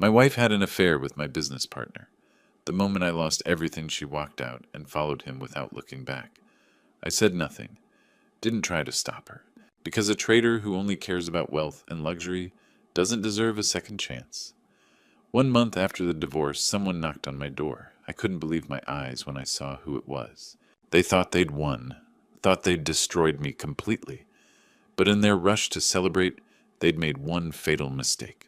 My wife had an affair with my business partner. The moment I lost everything, she walked out and followed him without looking back. I said nothing, didn't try to stop her, because a trader who only cares about wealth and luxury doesn't deserve a second chance. 1 month after the divorce, someone knocked on my door. I couldn't believe my eyes when I saw who it was. They thought they'd won, thought they'd destroyed me completely. But in their rush to celebrate, they'd made one fatal mistake.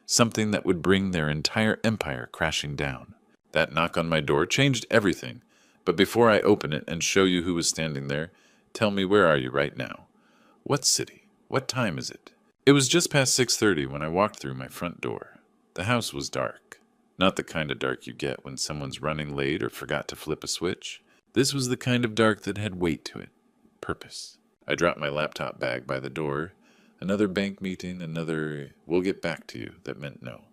Something that would bring their entire empire crashing down. That knock on my door changed everything. But before I open it and show you who was standing there, tell me, where are you right now? What city? What time is it? It was just past 6:30 when I walked through my front door. The house was dark. Not the kind of dark you get when someone's running late or forgot to flip a switch. This was the kind of dark that had weight to it. Purpose. I dropped my laptop bag by the door. Another bank meeting, another "we'll get back to you" that meant no.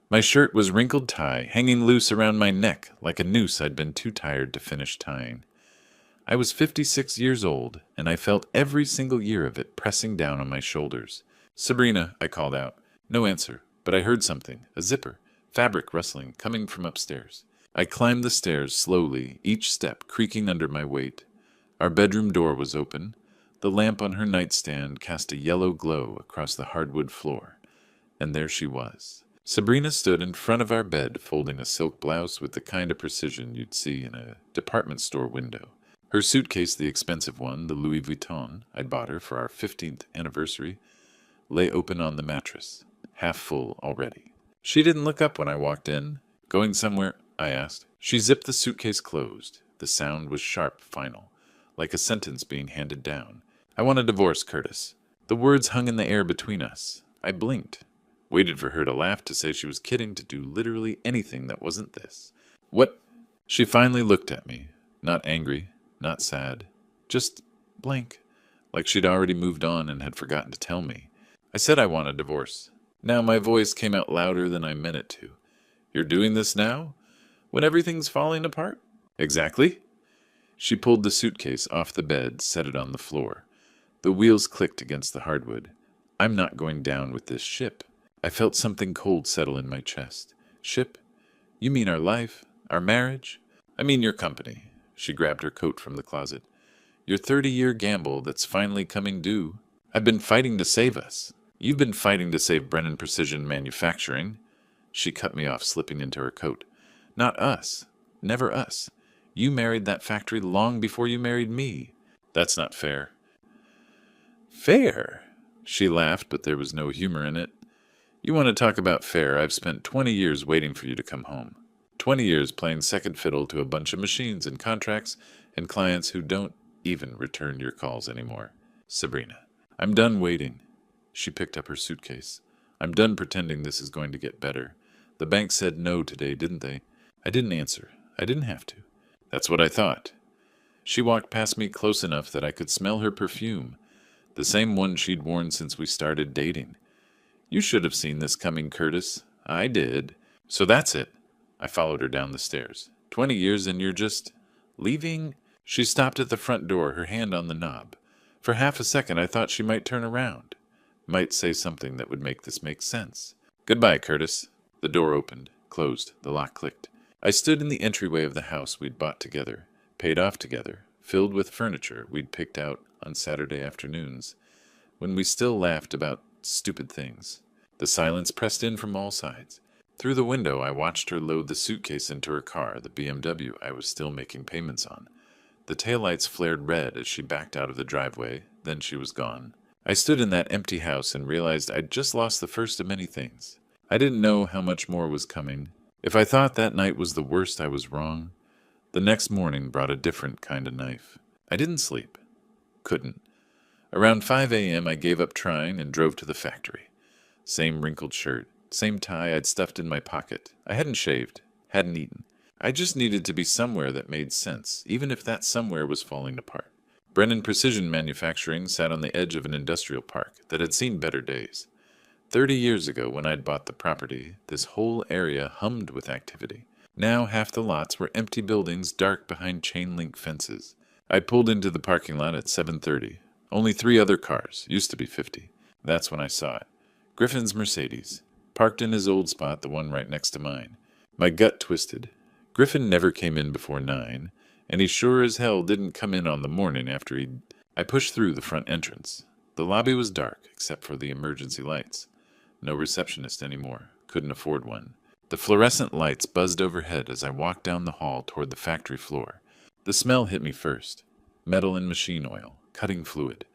My shirt was wrinkled tie, hanging loose around my neck like a noose I'd been too tired to finish tying. I was 56 years old, and I felt every single year of it pressing down on my shoulders. "Sabrina," I called out. No answer, but I heard something, a zipper, fabric rustling, coming from upstairs. I climbed the stairs slowly, each step creaking under my weight. Our bedroom door was open. The lamp on her nightstand cast a yellow glow across the hardwood floor. And there she was. Sabrina stood in front of our bed, folding a silk blouse with the kind of precision you'd see in a department store window. Her suitcase, the expensive one, the Louis Vuitton I'd bought her for our 15th anniversary, lay open on the mattress, half full already. She didn't look up when I walked in. "Going somewhere?" I asked. She zipped the suitcase closed. The sound was sharp, final, like a sentence being handed down. "I want a divorce, Curtis." The words hung in the air between us. I blinked, waited for her to laugh, to say she was kidding, to do literally anything that wasn't this. "What?" She finally looked at me, not angry, not sad, just blank, like she'd already moved on and had forgotten to tell me. I said I want a divorce. Now my voice came out louder than I meant it to. "You're doing this now? When everything's falling apart?" "Exactly." She pulled the suitcase off the bed, set it on the floor. The wheels clicked against the hardwood. "I'm not going down with this ship." I felt something cold settle in my chest. "Ship? You mean our life? Our marriage?" "I mean your company." She grabbed her coat from the closet. "Your 30-year gamble that's finally coming due. I've been fighting to save us. You've been fighting to save Brennan Precision Manufacturing." She cut me off, slipping into her coat. "Not us. Never us. You married that factory long before you married me." "That's not fair." "Fair?" She laughed, but there was no humor in it. "You want to talk about fair? I've spent 20 years waiting for you to come home. 20 years playing second fiddle to a bunch of machines and contracts and clients who don't even return your calls anymore. Sabrina, I'm done waiting." She picked up her suitcase. "I'm done pretending this is going to get better. The bank said no today, didn't they?" I didn't answer. I didn't have to. "That's what I thought." She walked past me close enough that I could smell her perfume, the same one she'd worn since we started dating. "You should have seen this coming, Curtis." "I did." "So that's it." I followed her down the stairs. 20 years and you're just leaving?" She stopped at the front door, her hand on the knob. For half a second I thought she might turn around, might say something that would make this make sense. "Goodbye, Curtis." The door opened, closed, the lock clicked. I stood in the entryway of the house we'd bought together, paid off together, filled with furniture we'd picked out on Saturday afternoons, when we still laughed about stupid things. The silence pressed in from all sides. Through the window I watched her load the suitcase into her car, the BMW I was still making payments on. The taillights flared red as she backed out of the driveway, then she was gone. I stood in that empty house and realized I'd just lost the first of many things. I didn't know how much more was coming. If I thought that night was the worst, I was wrong. The next morning brought a different kind of knife. I didn't sleep. Couldn't. Around 5 a.m. I gave up trying and drove to the factory. Same wrinkled shirt, same tie I'd stuffed in my pocket. I hadn't shaved, hadn't eaten. I just needed to be somewhere that made sense, even if that somewhere was falling apart. Brennan Precision Manufacturing sat on the edge of an industrial park that had seen better days. 30 years ago, when I'd bought the property, this whole area hummed with activity. Now half the lots were empty buildings dark behind chain-link fences. I pulled into the parking lot at 7:30. Only 3 other cars, used to be 50. That's when I saw it. Griffin's Mercedes. parked in his old spot, the one right next to mine. My gut twisted. Griffin never came in before 9, and he sure as hell didn't come in on the morning after he'd... I pushed through the front entrance. The lobby was dark, except for the emergency lights. No receptionist anymore. Couldn't afford one. The fluorescent lights buzzed overhead as I walked down the hall toward the factory floor. The smell hit me first. Metal and machine oil, cutting fluid.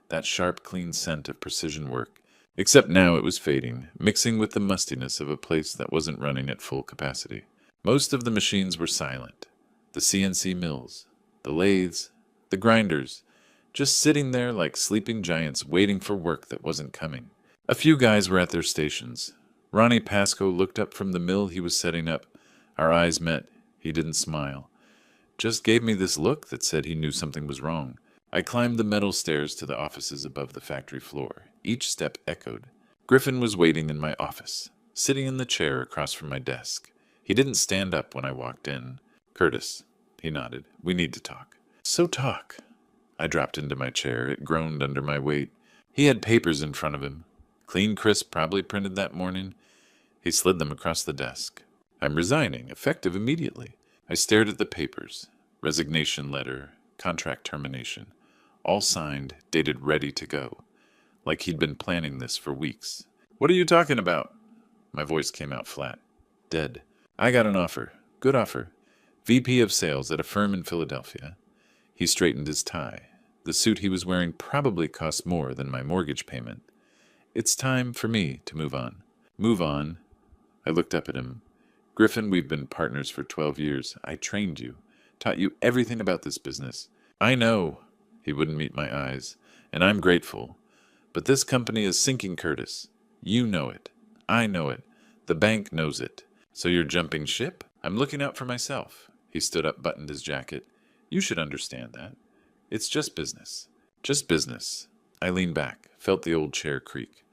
That sharp, clean scent of precision work. Except now it was fading, mixing with the mustiness of a place that wasn't running at full capacity. Most of the machines were silent. The CNC mills, the lathes, the grinders, just sitting there like sleeping giants waiting for work that wasn't coming. A few guys were at their stations. Ronnie Pascoe looked up from the mill he was setting up. Our eyes met. He didn't smile. Just gave me this look that said he knew something was wrong. I climbed the metal stairs to the offices above the factory floor. Each step echoed. Griffin was waiting in my office, sitting in the chair across from my desk. He didn't stand up when I walked in. "Curtis," he nodded. "We need to talk." "So talk." I dropped into my chair. It groaned under my weight. He had papers in front of him. Clean crisp, probably printed that morning. He slid them across the desk. "I'm resigning, effective immediately." I stared at the papers. Resignation letter, contract termination. All signed, dated ready to go. Like he'd been planning this for weeks. "What are you talking about?" My voice came out flat. "Dead. I got an offer. Good offer. VP of sales at a firm in Philadelphia." He straightened his tie. The suit he was wearing probably cost more than my mortgage payment. "It's time for me to move on." "Move on?" I looked up at him. "Griffin, we've been partners for 12 years. I trained you. Taught you everything about this business." "I know." He wouldn't meet my eyes. "And I'm grateful. But this company is sinking, Curtis. You know it. I know it. The bank knows it. So you're jumping ship? I'm looking out for myself." He stood up, buttoned his jacket. "You should understand that. It's just business. Just business." I leaned back, felt the old chair creak.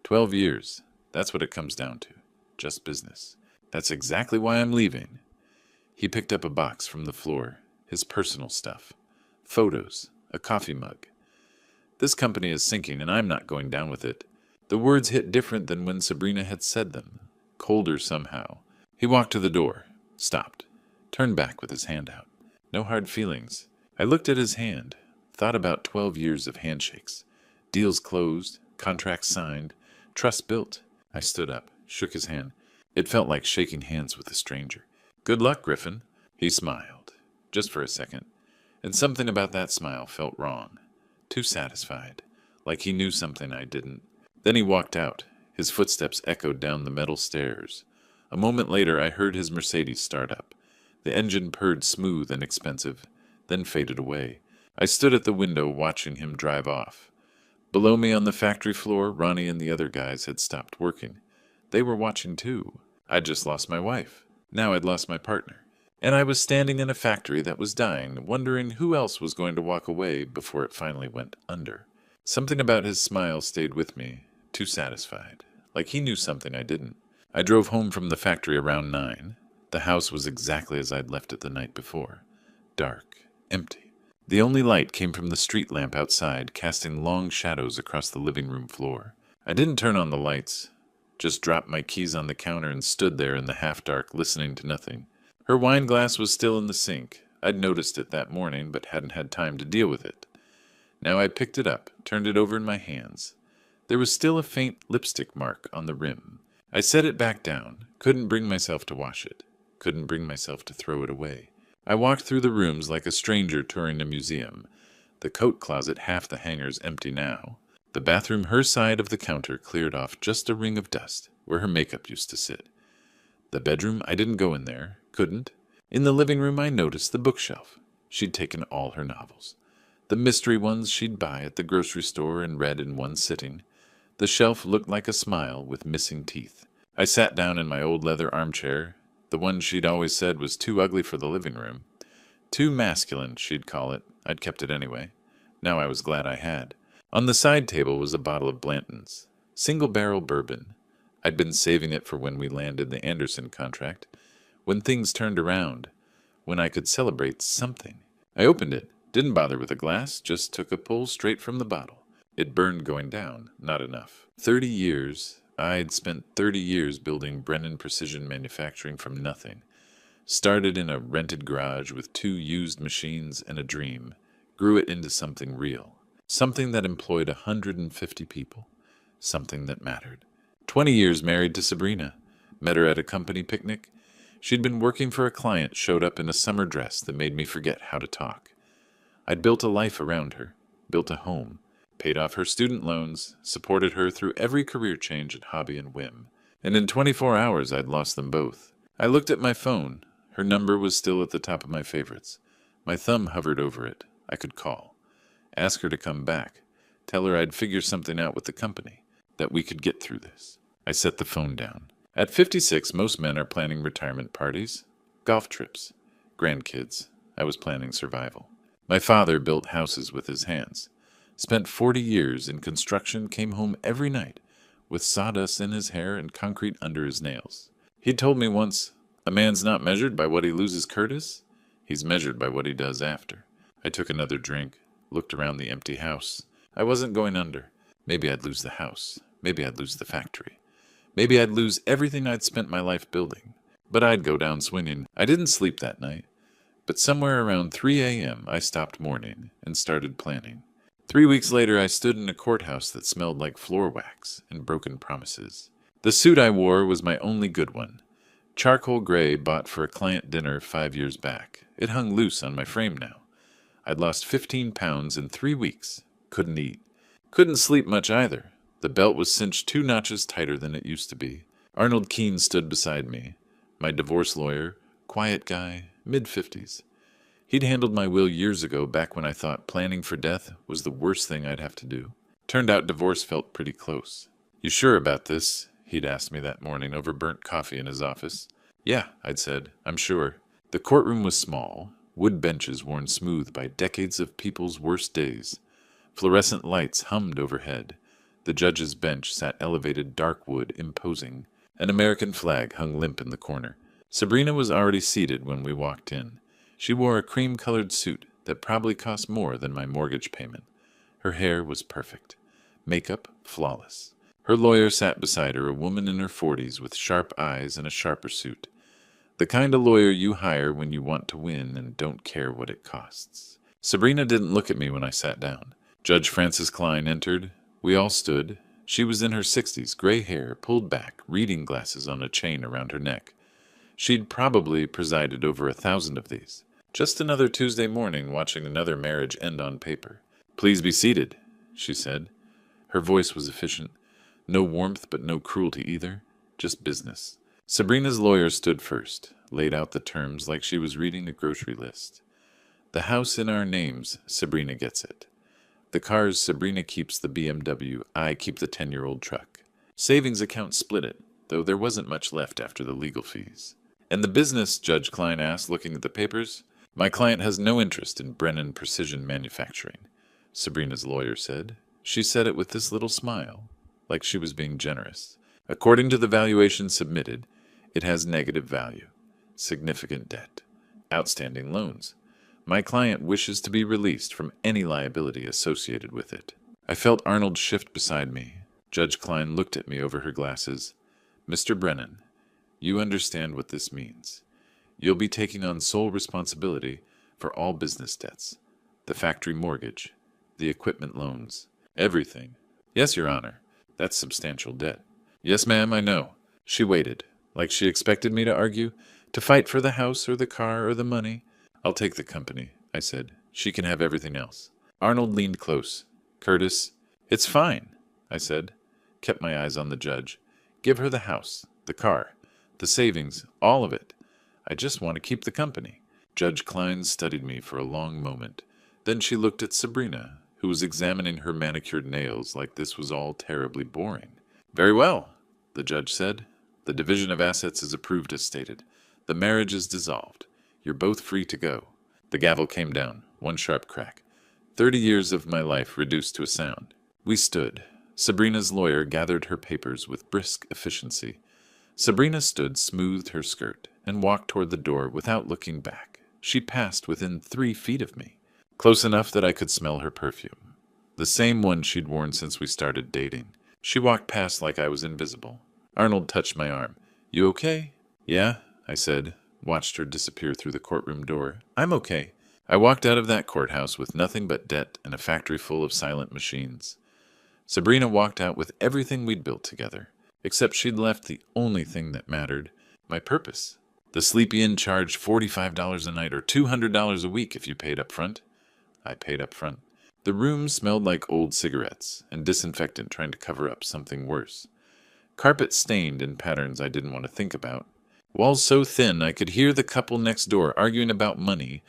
12 years. That's what it comes down to. Just business. That's exactly why I'm leaving. He picked up a box from the floor. His personal stuff. Photos. A coffee mug. "This company is sinking, and I'm not going down with it." The words hit different than when Sabrina had said them. Colder somehow. He walked to the door. Stopped. Turned back with his hand out. No hard feelings. I looked at his hand. Thought about 12 years of handshakes. Deals closed. Contracts signed. Trust built. I stood up. Shook his hand. It felt like shaking hands with a stranger. "Good luck, Griffin." He smiled. Just for a second. And something about that smile felt wrong. Too satisfied. Like he knew something I didn't. Then he walked out. His footsteps echoed down the metal stairs. A moment later I heard his Mercedes start up. The engine purred smooth and expensive, then faded away. I stood at the window watching him drive off. Below me on the factory floor, Ronnie and the other guys had stopped working. They were watching too. I'd just lost my wife. Now I'd lost my partner. And I was standing in a factory that was dying, wondering who else was going to walk away before it finally went under. Something about his smile stayed with me, too satisfied, like he knew something I didn't. I drove home from the factory around 9. The house was exactly as I'd left it the night before. Dark, empty. The only light came from the street lamp outside, casting long shadows across the living room floor. I didn't turn on the lights, just dropped my keys on the counter and stood there in the half-dark, listening to nothing. Her wine glass was still in the sink. I'd noticed it that morning, but hadn't had time to deal with it. Now I picked it up, turned it over in my hands. There was still a faint lipstick mark on the rim. I set it back down, couldn't bring myself to wash it, couldn't bring myself to throw it away. I walked through the rooms like a stranger touring a museum. The coat closet, half the hangers empty now. The bathroom her side of the counter cleared off just a ring of dust, where her makeup used to sit. The bedroom, I didn't go in there, couldn't. In the living room I noticed the bookshelf. She'd taken all her novels. The mystery ones she'd buy at the grocery store and read in one sitting. The shelf looked like a smile with missing teeth. I sat down in my old leather armchair, the one she'd always said was too ugly for the living room. Too masculine, she'd call it. I'd kept it anyway. Now I was glad I had. On the side table was a bottle of Blanton's. Single-barrel bourbon. I'd been saving it for when we landed the Anderson contract. When things turned around. When I could celebrate something. I opened it. Didn't bother with a glass. Just took a pull straight from the bottle. It burned going down. Not enough. 30 years. I'd spent 30 years building Brennan Precision Manufacturing from nothing. Started in a rented garage with 2 used machines and a dream. Grew it into something real. Something that employed 150 people. Something that mattered. 20 years married to Sabrina. Met her at a company picnic. She'd been working for a client, showed up in a summer dress that made me forget how to talk. I'd built a life around her, built a home, paid off her student loans, supported her through every career change and hobby and whim. And in 24 hours, I'd lost them both. I looked at my phone. Her number was still at the top of my favorites. My thumb hovered over it. I could call. Ask her to come back. Tell her I'd figure something out with the company, that we could get through this. I set the phone down. At 56, most men are planning retirement parties, golf trips, grandkids. I was planning survival. My father built houses with his hands. Spent 40 years in construction, came home every night with sawdust in his hair and concrete under his nails. He told me once, "A man's not measured by what he loses Curtis. He's measured by what he does after." I took another drink, looked around the empty house. I wasn't going under. Maybe I'd lose the house. Maybe I'd lose the factory. Maybe I'd lose everything I'd spent my life building. But I'd go down swinging. I didn't sleep that night. But somewhere around 3 a.m., I stopped mourning and started planning. 3 weeks later, I stood in a courthouse that smelled like floor wax and broken promises. The suit I wore was my only good one. Charcoal gray, bought for a client dinner 5 years back. It hung loose on my frame now. I'd lost 15 pounds in 3 weeks. Couldn't eat. Couldn't sleep much either. The belt was cinched 2 notches tighter than it used to be. Arnold Keene stood beside me. My divorce lawyer, quiet guy, mid-50s. He'd handled my will years ago, back when I thought planning for death was the worst thing I'd have to do. Turned out divorce felt pretty close. "You sure about this?" he'd asked me that morning over burnt coffee in his office. "Yeah," I'd said, "I'm sure." The courtroom was small, wood benches worn smooth by decades of people's worst days. Fluorescent lights hummed overhead. The judge's bench sat elevated dark wood, imposing. An American flag hung limp in the corner. Sabrina was already seated when we walked in. She wore a cream-colored suit that probably cost more than my mortgage payment. Her hair was perfect. Makeup, flawless. Her lawyer sat beside her, a woman in her 40s with sharp eyes and a sharper suit. The kind of lawyer you hire when you want to win and don't care what it costs. Sabrina didn't look at me when I sat down. Judge Frances Klein entered. We all stood. She was in her 60s, gray hair, pulled back, reading glasses on a chain around her neck. She'd probably presided over 1,000 of these. Just another Tuesday morning, watching another marriage end on paper. "Please be seated," she said. Her voice was efficient. No warmth, but no cruelty either. Just business. Sabrina's lawyer stood first, laid out the terms like she was reading a grocery list. "The house in our names, Sabrina gets it. The cars, Sabrina keeps the BMW, I keep the 10-year-old truck. Savings account split it, though there wasn't much left after the legal fees." "And the business?" Judge Klein asked, looking at the papers. "My client has no interest in Brennan Precision Manufacturing," Sabrina's lawyer said. She said it with this little smile, like she was being generous. "According to the valuation submitted, it has negative value, significant debt, outstanding loans. My client wishes to be released from any liability associated with it." I felt Arnold shift beside me. Judge Klein looked at me over her glasses. "Mr. Brennan, you understand what this means. You'll be taking on sole responsibility for all business debts, the factory mortgage, the equipment loans, everything." "Yes, Your Honor. That's substantial debt." "Yes, ma'am, I know." She waited, like she expected me to argue, to fight for the house or the car or the money. "I'll take the company," I said. "She can have everything else." Arnold leaned close. "Curtis." "It's fine," I said. Kept my eyes on the judge. "Give her the house, the car, the savings, all of it. I just want to keep the company." Judge Klein studied me for a long moment. Then she looked at Sabrina, who was examining her manicured nails like this was all terribly boring. "Very well," the judge said. "The division of assets is approved as stated. The marriage is dissolved. You're both free to go." The gavel came down, one sharp crack. 30 years of my life reduced to a sound. We stood. Sabrina's lawyer gathered her papers with brisk efficiency. Sabrina stood, smoothed her skirt, and walked toward the door without looking back. She passed within 3 feet of me, close enough that I could smell her perfume. The same one she'd worn since we started dating. She walked past like I was invisible. Arnold touched my arm. "You okay?" "Yeah," I said, watched her disappear through the courtroom door. "I'm okay." I walked out of that courthouse with nothing but debt and a factory full of silent machines. Sabrina walked out with everything we'd built together, except she'd left the only thing that mattered, my purpose. The Sleepy Inn charged $45 a night or $200 a week if you paid up front. I paid up front. The room smelled like old cigarettes and disinfectant trying to cover up something worse. Carpet stained in patterns I didn't want to think about. Walls so thin I could hear the couple next door arguing about money.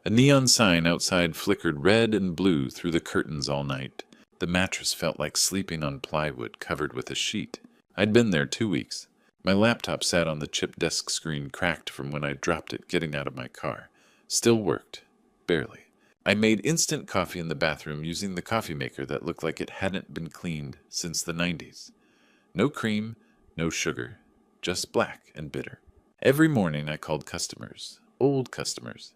A neon sign outside flickered red and blue through the curtains all night. The mattress felt like sleeping on plywood covered with a sheet. I'd been there 2 weeks. My laptop sat on the chip desk screen, cracked from when I dropped it getting out of my car. Still worked. Barely. I made instant coffee in the bathroom using the coffee maker that looked like it hadn't been cleaned since the 90s. No cream, no sugar, just black and bitter. Every morning I called customers, old customers,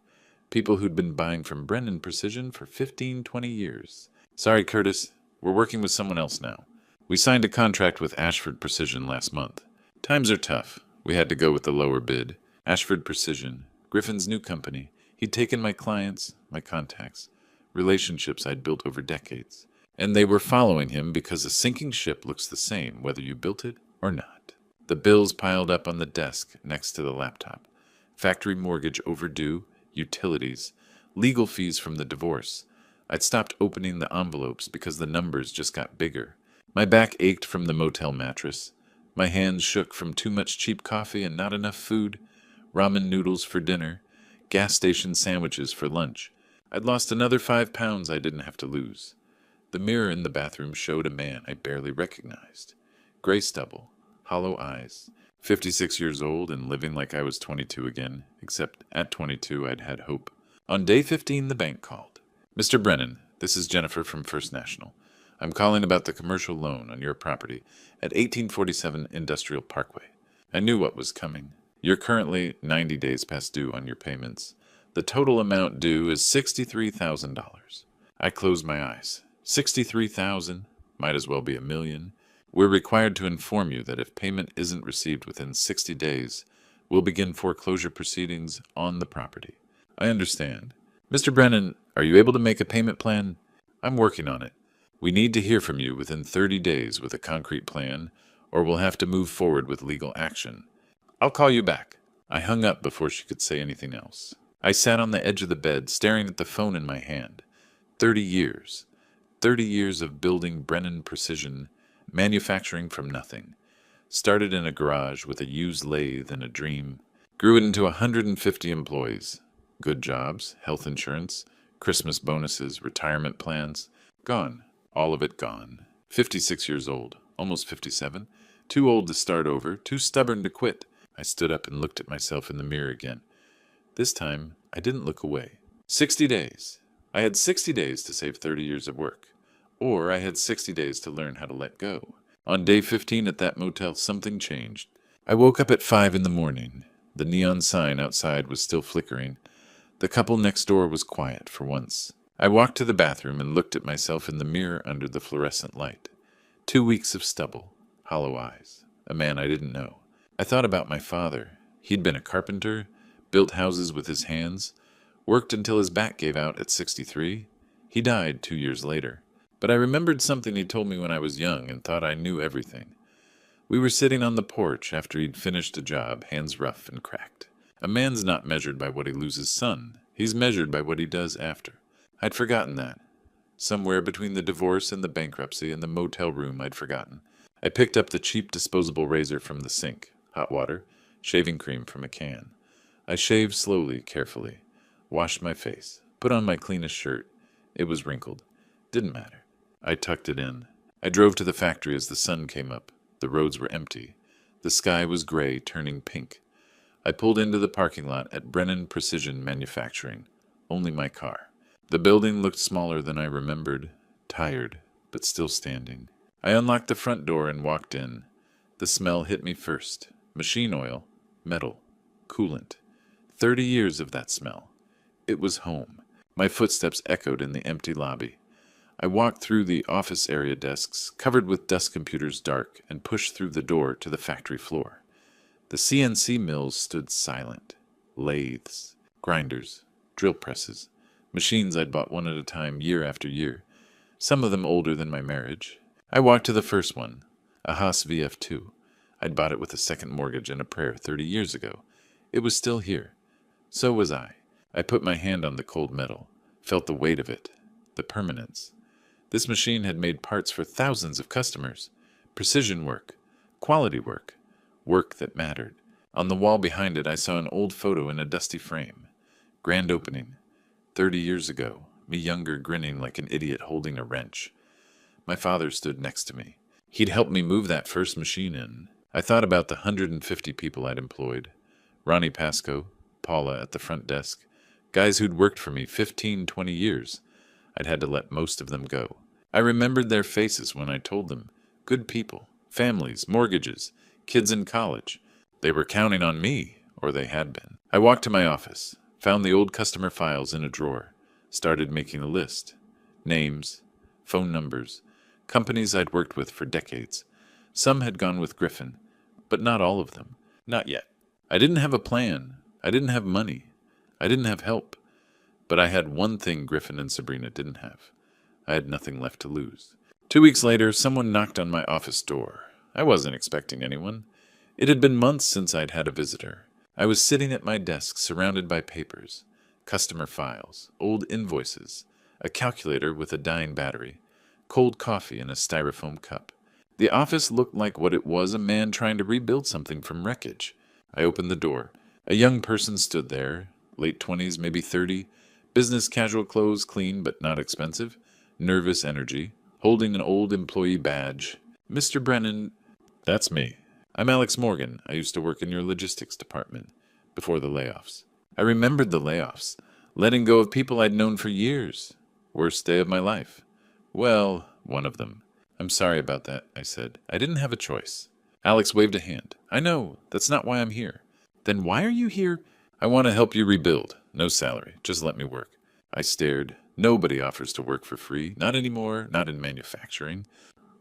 people who'd been buying from Brennan Precision for 15, 20 years. "Sorry, Curtis, we're working with someone else now. We signed a contract with Ashford Precision last month. Times are tough. We had to go with the lower bid. Ashford Precision, Griffin's new company. He'd taken my clients, my contacts, relationships I'd built over decades. And they were following him because a sinking ship looks the same whether you built it or not." The bills piled up on the desk next to the laptop. Factory mortgage overdue, utilities, legal fees from the divorce. I'd stopped opening the envelopes because the numbers just got bigger. My back ached from the motel mattress. My hands shook from too much cheap coffee and not enough food. Ramen noodles for dinner. Gas station sandwiches for lunch. I'd lost another 5 pounds I didn't have to lose. The mirror in the bathroom showed a man I barely recognized. Gray stubble, hollow eyes, 56 years old and living like I was 22 again, except at 22 I'd had hope. On day 15 the bank called. "Mr. Brennan, this is Jennifer from First National. I'm calling about the commercial loan on your property at 1847 Industrial Parkway. I knew what was coming. You're currently 90 days past due on your payments. The total amount due is $63,000. I closed my eyes. 63,000 might as well be $1 million. We're required to inform you that if payment isn't received within 60 days, we'll begin foreclosure proceedings on the property." "I understand. Mr. Brennan, are you able to make a payment plan?" "I'm working on it. We need to hear from you within 30 days with a concrete plan, or we'll have to move forward with legal action. I'll call you back." I hung up before she could say anything else. I sat on the edge of the bed, staring at the phone in my hand. 30 years. 30 years of building Brennan Precision, manufacturing from nothing. Started in a garage with a used lathe and a dream. Grew it into 150 employees. Good jobs, health insurance, Christmas bonuses, retirement plans. Gone. All of it gone. 56 years old. Almost 57. Too old to start over. Too stubborn to quit. I stood up and looked at myself in the mirror again. This time, I didn't look away. 60 days. I had 60 days to save 30 years of work. Or I had 60 days to learn how to let go. On day 15 at that motel, something changed. I woke up at 5 in the morning. The neon sign outside was still flickering. The couple next door was quiet for once. I walked to the bathroom and looked at myself in the mirror under the fluorescent light. 2 weeks of stubble, hollow eyes, a man I didn't know. I thought about my father. He'd been a carpenter, built houses with his hands, worked until his back gave out at 63. He died 2 years later. But I remembered something he told me when I was young and thought I knew everything. We were sitting on the porch after he'd finished a job, hands rough and cracked. A man's not measured by what he loses son. He's measured by what he does after. I'd forgotten that. Somewhere between the divorce and the bankruptcy and the motel room I'd forgotten. I picked up the cheap disposable razor from the sink, hot water, shaving cream from a can. I shaved slowly, carefully, washed my face, put on my cleanest shirt. It was wrinkled. Didn't matter. I tucked it in. I drove to the factory as the sun came up. The roads were empty. The sky was gray, turning pink. I pulled into the parking lot at Brennan Precision Manufacturing. Only my car. The building looked smaller than I remembered, tired, but still standing. I unlocked the front door and walked in. The smell hit me first. Machine oil, metal, coolant. 30 years of that smell. It was home. My footsteps echoed in the empty lobby. I walked through the office area desks, covered with dust computers dark, and pushed through the door to the factory floor. The CNC mills stood silent. Lathes, grinders, drill presses, machines I'd bought one at a time year after year, some of them older than my marriage. I walked to the first one, a Haas VF2. I'd bought it with a second mortgage and a prayer 30 years ago. It was still here. So was I. I put my hand on the cold metal, felt the weight of it, the permanence. This machine had made parts for thousands of customers. Precision work, quality work, work that mattered. On the wall behind it, I saw an old photo in a dusty frame. Grand opening. 30 years ago, me younger, grinning like an idiot holding a wrench. My father stood next to me. He'd helped me move that first machine in. I thought about the 150 people I'd employed. Ronnie Pasco, Paula at the front desk, guys who'd worked for me 15, 20 years. I'd had to let most of them go. I remembered their faces when I told them. Good people, families, mortgages, kids in college. They were counting on me, or they had been. I walked to my office, found the old customer files in a drawer, started making a list. Names, phone numbers, companies I'd worked with for decades. Some had gone with Griffin, but not all of them. Not yet. I didn't have a plan. I didn't have money. I didn't have help. But I had one thing Griffin and Sabrina didn't have. I had nothing left to lose. 2 weeks later, someone knocked on my office door. I wasn't expecting anyone. It had been months since I'd had a visitor. I was sitting at my desk, surrounded by papers, customer files, old invoices, a calculator with a dying battery, cold coffee in a styrofoam cup. The office looked like what it was, a man trying to rebuild something from wreckage. I opened the door. A young person stood there, late 20s, maybe 30, business casual clothes, clean but not expensive, nervous energy, holding an old employee badge. Mr. Brennan, that's me. I'm Alex Morgan. I used to work in your logistics department before the layoffs. I remembered the layoffs, letting go of people I'd known for years. Worst day of my life. Well, one of them. I'm sorry about that, I said. I didn't have a choice. Alex waved a hand. I know. That's not why I'm here. Then why are you here? I want to help you rebuild. No salary. Just let me work. I stared. Nobody offers to work for free. Not anymore. Not in manufacturing.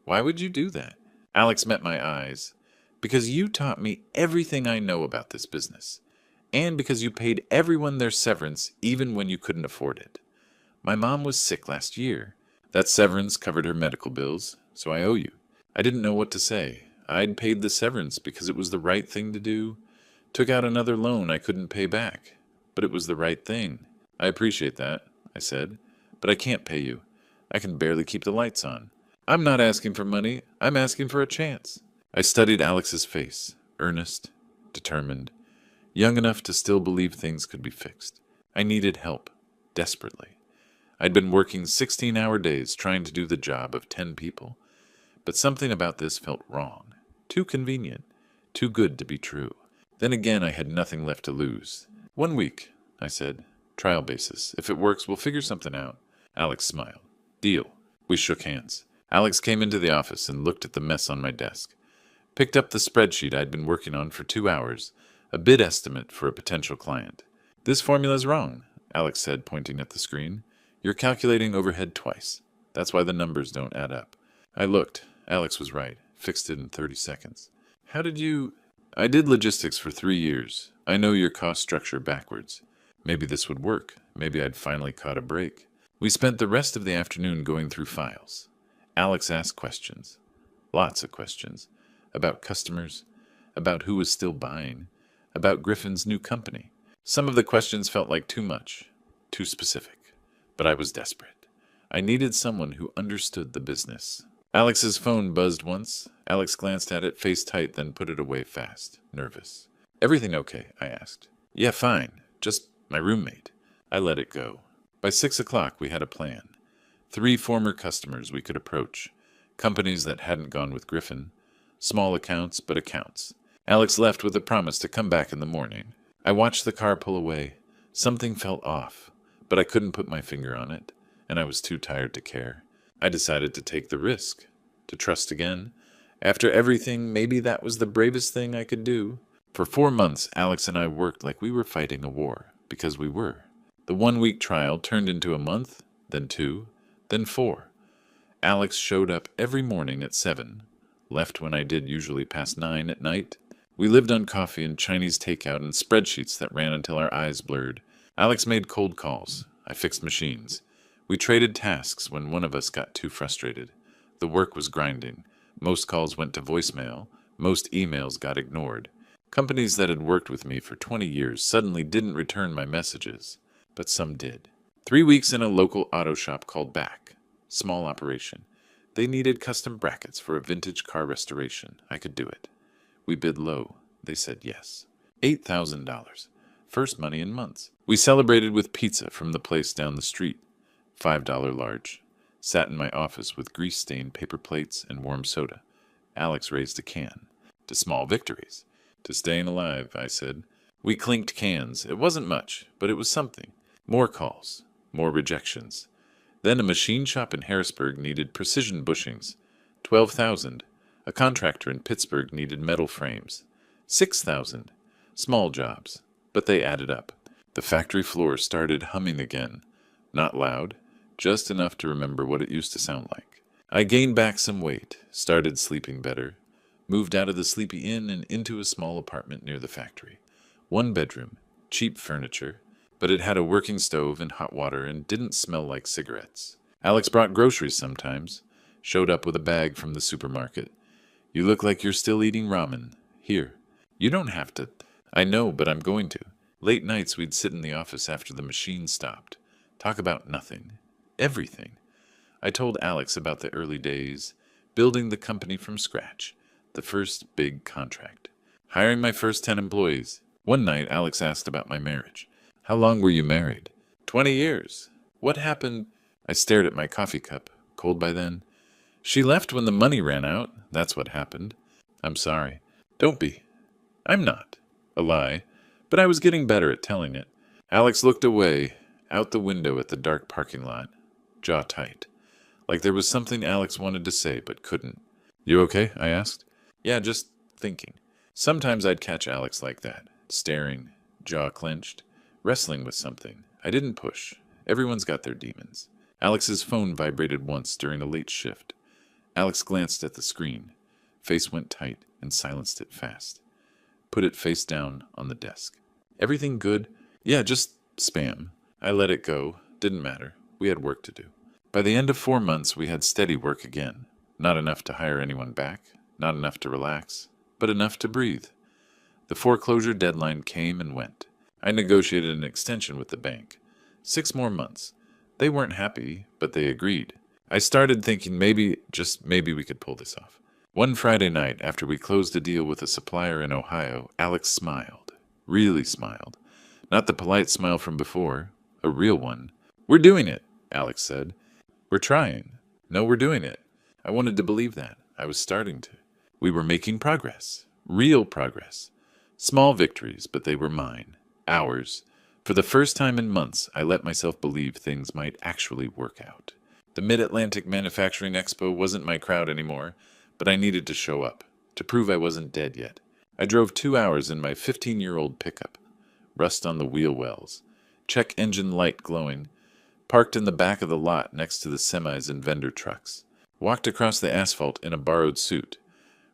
Why would you do that? Alex met my eyes. Because you taught me everything I know about this business. And because you paid everyone their severance even when you couldn't afford it. My mom was sick last year. That severance covered her medical bills, so I owe you. I didn't know what to say. I'd paid the severance because it was the right thing to do. Took out another loan I couldn't pay back. But it was the right thing. I appreciate that, I said. But I can't pay you. I can barely keep the lights on. I'm not asking for money. I'm asking for a chance. I studied Alex's face, earnest, determined, young enough to still believe things could be fixed. I needed help, desperately. I'd been working 16-hour days trying to do the job of 10 people, but something about this felt wrong, too convenient, too good to be true. Then again, I had nothing left to lose. 1 week, I said, trial basis. If it works, we'll figure something out. Alex smiled. Deal. We shook hands. Alex came into the office and looked at the mess on my desk. Picked up the spreadsheet I'd been working on for 2 hours, a bid estimate for a potential client. This formula's wrong, Alex said, pointing at the screen. You're calculating overhead twice. That's why the numbers don't add up. I looked. Alex was right. Fixed it in 30 seconds. How did you... I did logistics for 3 years. I know your cost structure backwards. Maybe this would work. Maybe I'd finally caught a break. We spent the rest of the afternoon going through files. Alex asked questions. Lots of questions. About customers. About who was still buying. About Griffin's new company. Some of the questions felt like too much. Too specific. But I was desperate. I needed someone who understood the business. Alex's phone buzzed once. Alex glanced at it, face tight, then put it away fast, nervous. Everything okay? I asked. Yeah, fine. Just my roommate. I let it go. By 6 o'clock, we had a plan. 3 former customers we could approach. Companies that hadn't gone with Griffin. Small accounts, but accounts. Alex left with a promise to come back in the morning. I watched the car pull away. Something felt off, but I couldn't put my finger on it, and I was too tired to care. I decided to take the risk, to trust again. After everything, maybe that was the bravest thing I could do. For 4 months, Alex and I worked like we were fighting a war, because we were. The 1-week trial turned into a month, then 2, then 4. Alex showed up every morning at 7, left when I did usually past 9 at night. We lived on coffee and Chinese takeout and spreadsheets that ran until our eyes blurred. Alex made cold calls. I fixed machines. We traded tasks when one of us got too frustrated. The work was grinding. Most calls went to voicemail. Most emails got ignored. Companies that had worked with me for 20 years suddenly didn't return my messages, but some did. 3 weeks in a local auto shop called back. Small operation. They needed custom brackets for a vintage car restoration. I could do it. We bid low. They said yes. $8,000. First money in months. We celebrated with pizza from the place down the street. $5 large. Sat in my office with grease-stained paper plates and warm soda. Alex raised a can. To small victories. To staying alive, I said. We clinked cans. It wasn't much, but it was something. More calls. More rejections. Then a machine shop in Harrisburg needed precision bushings. 12,000. A contractor in Pittsburgh needed metal frames. 6,000. Small jobs, but they added up. The factory floor started humming again. Not loud, just enough to remember what it used to sound like. I gained back some weight, started sleeping better, moved out of the Sleepy Inn and into a small apartment near the factory. 1 bedroom, cheap furniture, but it had a working stove and hot water and didn't smell like cigarettes. Alex brought groceries sometimes, showed up with a bag from the supermarket. You look like you're still eating ramen. Here. You don't have to. I know, but I'm going to. Late nights we'd sit in the office after the machine stopped. Talk about nothing. Everything. I told Alex about the early days, building the company from scratch, the first big contract, hiring my first 10 employees. One night Alex asked about my marriage. How long were you married? 20 years. What happened? I stared at my coffee cup, cold by then. She left when the money ran out. That's what happened. I'm sorry. Don't be. I'm not. A lie. But I was getting better at telling it. Alex looked away, out the window at the dark parking lot, jaw tight. Like there was something Alex wanted to say but couldn't. You okay? I asked. Yeah, just thinking. Sometimes I'd catch Alex like that, staring, jaw clenched, wrestling with something. I didn't push. Everyone's got their demons. Alex's phone vibrated once during a late shift. Alex glanced at the screen. Face went tight and silenced it fast. Put it face down on the desk. Everything good? Yeah, just spam. I let it go. Didn't matter. We had work to do. By the end of 4 months, we had steady work again. Not enough to hire anyone back, not enough to relax, but enough to breathe. The foreclosure deadline came and went. I negotiated an extension with the bank. 6 more months. They weren't happy, but they agreed. I started thinking maybe, just maybe we could pull this off. One Friday night, after we closed a deal with a supplier in Ohio, Alex smiled. Really smiled. Not the polite smile from before, a real one. We're doing it, Alex said. We're trying. No, we're doing it. I wanted to believe that. I was starting to. We were making progress. Real progress. Small victories, but they were mine. Ours. For the first time in months, I let myself believe things might actually work out. The Mid-Atlantic Manufacturing Expo wasn't my crowd anymore, but I needed to show up, to prove I wasn't dead yet. I drove 2 hours in my 15-year-old pickup. Rust on the wheel wells. Check engine light glowing. Parked in the back of the lot next to the semis and vendor trucks. Walked across the asphalt in a borrowed suit.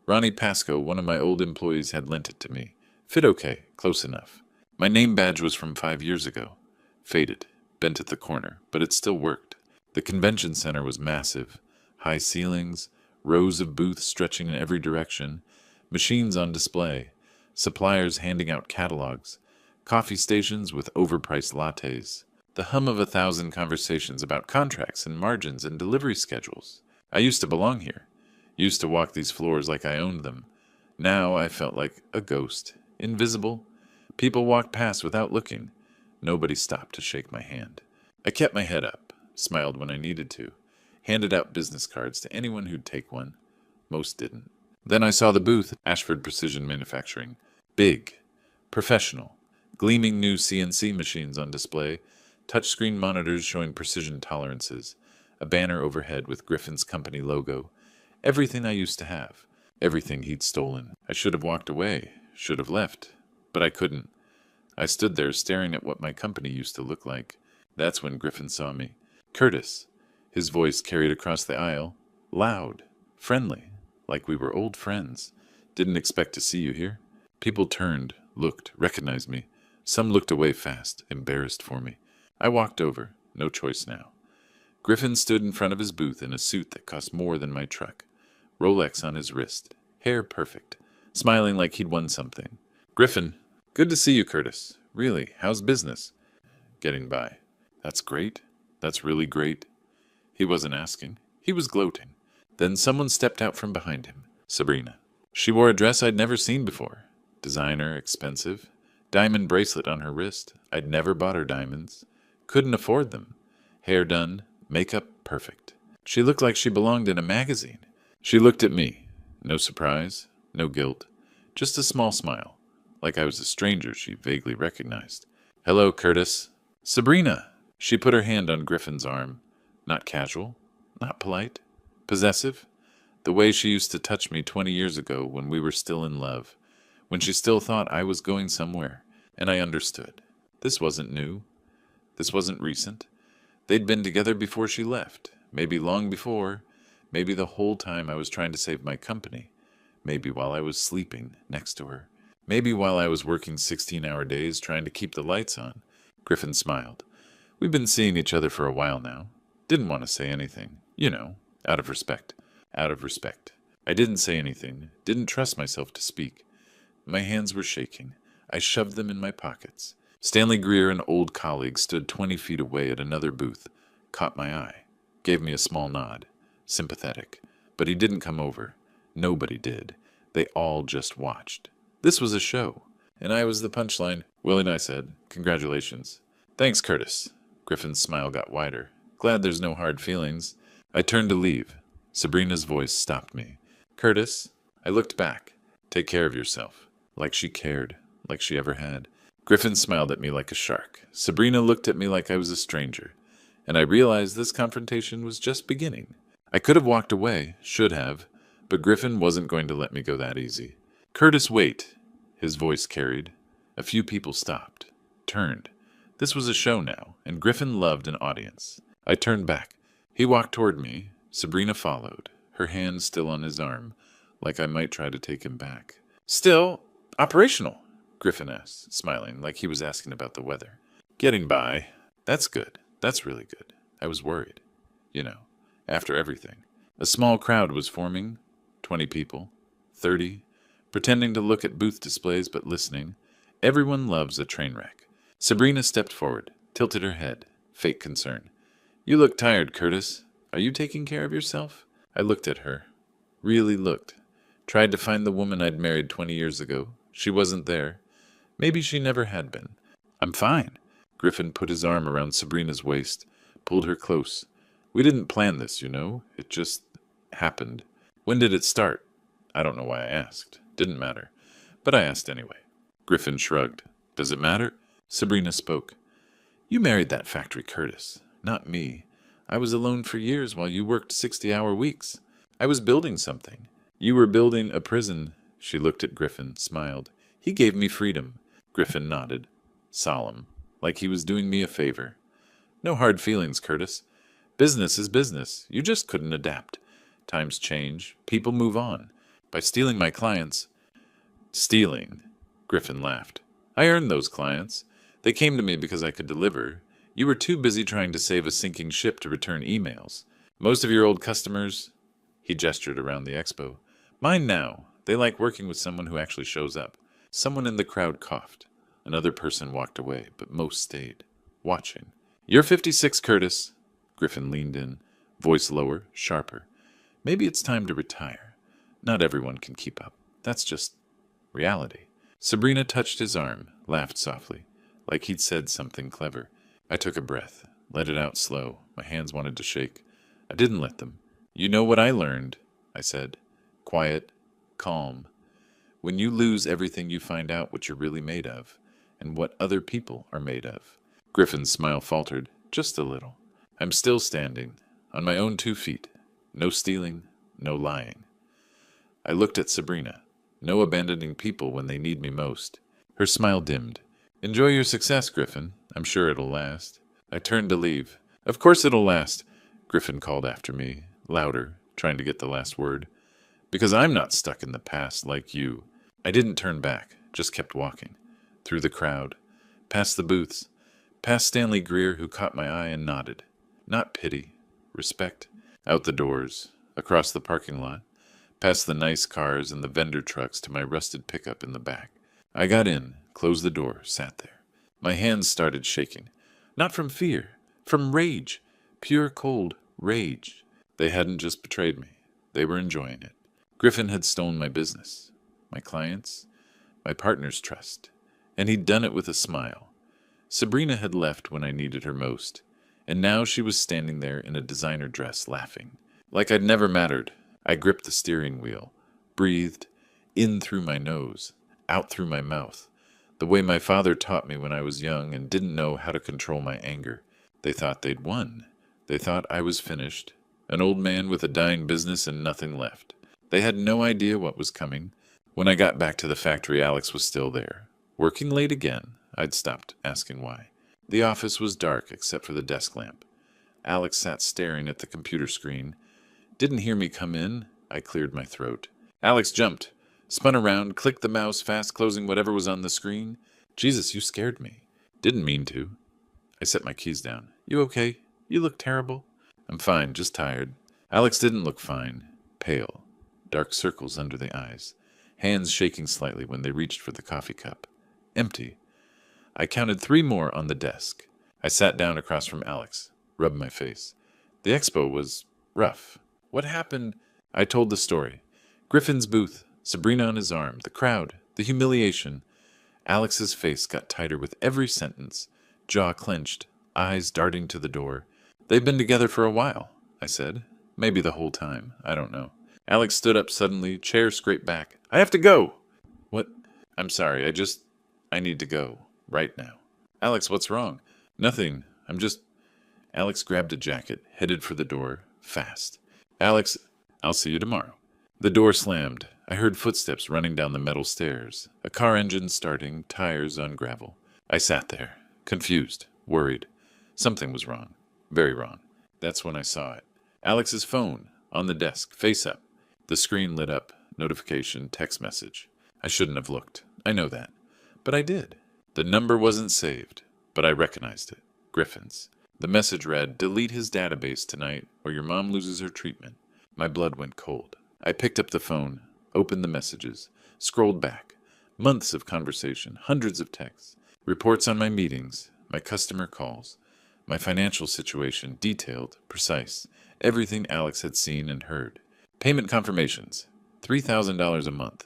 Ronnie Pasco, one of my old employees, had lent it to me. Fit okay, close enough. My name badge was from 5 years ago. Faded, bent at the corner, but it still worked. The convention center was massive. High ceilings, rows of booths stretching in every direction, machines on display, suppliers handing out catalogs, coffee stations with overpriced lattes, the hum of 1,000 conversations about contracts and margins and delivery schedules. I used to belong here, used to walk these floors like I owned them. Now I felt like a ghost, invisible. People walked past without looking. Nobody stopped to shake my hand. I kept my head up, smiled when I needed to, handed out business cards to anyone who'd take one. Most didn't. Then I saw the booth, Ashford Precision Manufacturing. Big, professional, gleaming new CNC machines on display, touchscreen monitors showing precision tolerances, a banner overhead with Griffin's company logo. Everything I used to have. Everything he'd stolen. I should have walked away, should have left, but I couldn't. I stood there staring at what my company used to look like. That's when Griffin saw me. Curtis. His voice carried across the aisle, loud, friendly, like we were old friends. Didn't expect to see you here. People turned, looked, recognized me. Some looked away fast, embarrassed for me. I walked over, no choice now. Griffin stood in front of his booth in a suit that cost more than my truck. Rolex on his wrist, hair perfect, smiling like he'd won something. Griffin, good to see you, Curtis. Really, how's business? Getting by. That's great. That's really great. He wasn't asking. He was gloating. Then someone stepped out from behind him. Sabrina. She wore a dress I'd never seen before. Designer, expensive. Diamond bracelet on her wrist. I'd never bought her diamonds. Couldn't afford them. Hair done. Makeup perfect. She looked like she belonged in a magazine. She looked at me. No surprise. No guilt. Just a small smile. Like I was a stranger she vaguely recognized. Hello, Curtis. Sabrina. She put her hand on Griffin's arm. Not casual. Not polite. Possessive. The way she used to touch me 20 years ago when we were still in love. When she still thought I was going somewhere. And I understood. This wasn't new. This wasn't recent. They'd been together before she left. Maybe long before. Maybe the whole time I was trying to save my company. Maybe while I was sleeping next to her. Maybe while I was working 16-hour days trying to keep the lights on. Griffin smiled. We've been seeing each other for a while now. Didn't want to say anything. You know, out of respect. Out of respect. I didn't say anything. Didn't trust myself to speak. My hands were shaking. I shoved them in my pockets. Stanley Greer, an old colleague, stood 20 feet away at another booth. Caught my eye. Gave me a small nod. Sympathetic. But he didn't come over. Nobody did. They all just watched. This was a show. And I was the punchline. Willing, I said. Congratulations. Thanks, Curtis. Griffin's smile got wider. Glad there's no hard feelings. I turned to leave. Sabrina's voice stopped me. Curtis. I looked back. Take care of yourself. Like she cared. Like she ever had. Griffin smiled at me like a shark. Sabrina looked at me like I was a stranger. And I realized this confrontation was just beginning. I could have walked away, should have, but Griffin wasn't going to let me go that easy. Curtis, wait. His voice carried. A few people stopped. Turned. This was a show now, and Griffin loved an audience. I turned back. He walked toward me. Sabrina followed, her hand still on his arm, like I might try to take him back. Still operational? Griffin asked, smiling, like he was asking about the weather. Getting by. That's good. That's really good. I was worried. You know, after everything. A small crowd was forming. 20 people. 30. Pretending to look at booth displays but listening. Everyone loves a train wreck. Sabrina stepped forward, tilted her head. Fake concern. You look tired, Curtis. Are you taking care of yourself? I looked at her. Really looked. Tried to find the woman I'd married 20 years ago. She wasn't there. Maybe she never had been. I'm fine. Griffin put his arm around Sabrina's waist, pulled her close. We didn't plan this, you know. It just happened. When did it start? I don't know why I asked. Didn't matter. But I asked anyway. Griffin shrugged. Does it matter? Sabrina spoke. You married that factory Curtis, not me. I was alone for years while you worked 60-hour weeks. I was building something. You were building a prison. She looked at Griffin, smiled. He gave me freedom. Griffin nodded. Solemn. Like he was doing me a favor. No hard feelings, Curtis. Business is business. You just couldn't adapt. Times change. People move on. By stealing my clients... Stealing. Griffin laughed. I earned those clients. They came to me because I could deliver. You were too busy trying to save a sinking ship to return emails. Most of your old customers... He gestured around the Expo. Mine now. They like working with someone who actually shows up. Someone in the crowd coughed. Another person walked away, but most stayed, watching. You're 56, Curtis. Griffin leaned in, voice lower, sharper. Maybe it's time to retire. Not everyone can keep up. That's just reality. Sabrina touched his arm, laughed softly, like he'd said something clever. I took a breath, let it out slow. My hands wanted to shake. I didn't let them. You know what I learned, I said. Quiet, calm. When you lose everything, you find out what you're really made of, and what other people are made of. Griffin's smile faltered, just a little. I'm still standing, on my own 2 feet. No stealing, no lying. I looked at Sabrina. No abandoning people when they need me most. Her smile dimmed. Enjoy your success, Griffin. I'm sure it'll last. I turned to leave. Of course it'll last. Griffin called after me, louder, trying to get the last word. Because I'm not stuck in the past like you. I didn't turn back, just kept walking. Through the crowd, past the booths, past Stanley Greer, who caught my eye and nodded. Not pity, respect. Out the doors, across the parking lot, past the nice cars and the vendor trucks to my rusted pickup in the back. I got in, closed the door, sat there. My hands started shaking. Not from fear, from rage. Pure, cold rage. They hadn't just betrayed me. They were enjoying it. Griffin had stolen my business, my clients, my partner's trust, and he'd done it with a smile. Sabrina had left when I needed her most, and now she was standing there in a designer dress laughing. Like I'd never mattered. I gripped the steering wheel, breathed, in through my nose, out through my mouth, the way my father taught me when I was young and didn't know how to control my anger. They thought they'd won. They thought I was finished, an old man with a dying business and nothing left. They had no idea what was coming. When I got back to the factory, Alex was still there. Working late again. I'd stopped asking why. The office was dark except for the desk lamp. Alex sat staring at the computer screen. Didn't hear me come in. I cleared my throat. Alex jumped, spun around, clicked the mouse fast, closing whatever was on the screen. Jesus, you scared me. Didn't mean to. I set my keys down. You okay? You look terrible. I'm fine, just tired. Alex didn't look fine. Pale. Dark circles under the eyes. Hands shaking slightly when they reached for the coffee cup. Empty. I counted 3 more on the desk. I sat down across from Alex, rubbed my face. The expo was rough. What happened? I told the story. Griffin's booth, Sabrina on his arm, the crowd, the humiliation. Alex's face got tighter with every sentence, jaw clenched, eyes darting to the door. They've been together for a while, I said. Maybe the whole time. I don't know. Alex stood up suddenly, chair scraped back. I have to go! What? I'm sorry, I need to go. Right now. Alex, what's wrong? Nothing. Alex grabbed a jacket, headed for the door, fast. Alex, I'll see you tomorrow. The door slammed. I heard footsteps running down the metal stairs, a car engine starting, tires on gravel. I sat there, confused, worried. Something was wrong. Very wrong. That's when I saw it. Alex's phone, on the desk, face up. The screen lit up, notification, text message. I shouldn't have looked. I know that. But I did. The number wasn't saved, but I recognized it. Griffin's. The message read, delete his database tonight or your mom loses her treatment. My blood went cold. I picked up the phone, opened the messages, scrolled back. Months of conversation, hundreds of texts, reports on my meetings, my customer calls, my financial situation, detailed, precise, everything Alex had seen and heard. Payment confirmations, $3,000 a month.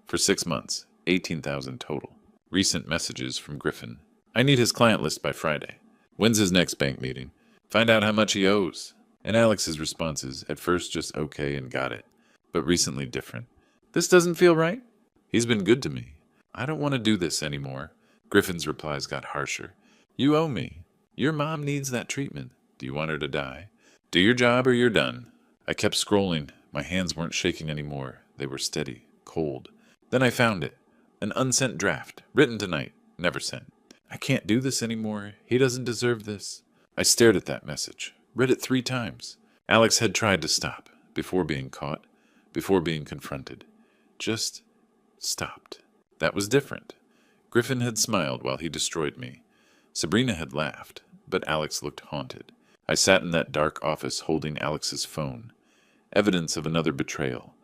For 6 months, $18,000 total. Recent messages from Griffin. I need his client list by Friday. When's his next bank meeting? Find out how much he owes. And Alex's responses, at first just okay and got it, but recently different. This doesn't feel right? He's been good to me. I don't want to do this anymore. Griffin's replies got harsher. You owe me. Your mom needs that treatment. Do you want her to die? Do your job or you're done. I kept scrolling. My hands weren't shaking anymore. They were steady, cold. Then I found it. An unsent draft, written tonight, never sent. I can't do this anymore. He doesn't deserve this. I stared at that message, read it 3 times. Alex had tried to stop, before being caught, before being confronted. Just stopped. That was different. Griffin had smiled while he destroyed me. Sabrina had laughed, but Alex looked haunted. I sat in that dark office holding Alex's phone. Evidence of another betrayal.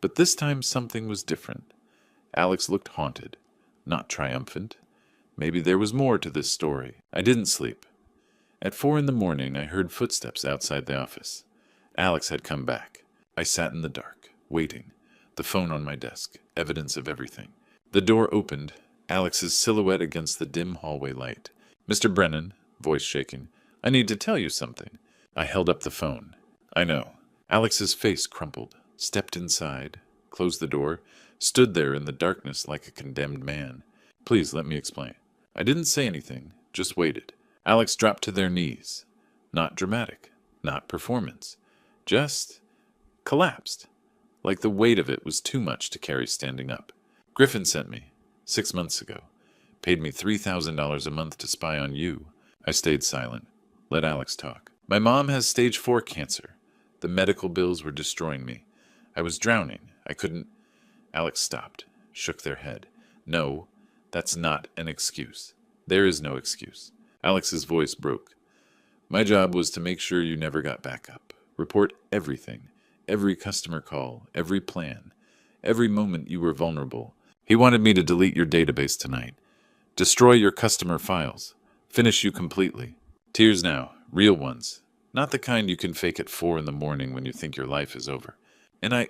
But this time something was different. Alex looked haunted, not triumphant. Maybe there was more to this story. I didn't sleep. At 4 a.m, I heard footsteps outside the office. Alex had come back. I sat in the dark, waiting. The phone on my desk, evidence of everything. The door opened, Alex's silhouette against the dim hallway light. Mr. Brennan, voice shaking, I need to tell you something. I held up the phone. I know. Alex's face crumpled, stepped inside, closed the door, stood there in the darkness like a condemned man. Please let me explain. I didn't say anything, just waited. Alex dropped to their knees. Not dramatic, not performance. Just collapsed. Like the weight of it was too much to carry standing up. Griffin sent me, 6 months ago. Paid me $3,000 a month to spy on you. I stayed silent. Let Alex talk. My mom has stage 4 cancer. The medical bills were destroying me. I was drowning. I couldn't. Alex stopped, shook their head. No, that's not an excuse. There is no excuse. Alex's voice broke. My job was to make sure you never got back up. Report everything. Every customer call. Every plan. Every moment you were vulnerable. He wanted me to delete your database tonight. Destroy your customer files. Finish you completely. Tears now. Real ones. Not the kind you can fake at 4 in the morning when you think your life is over. And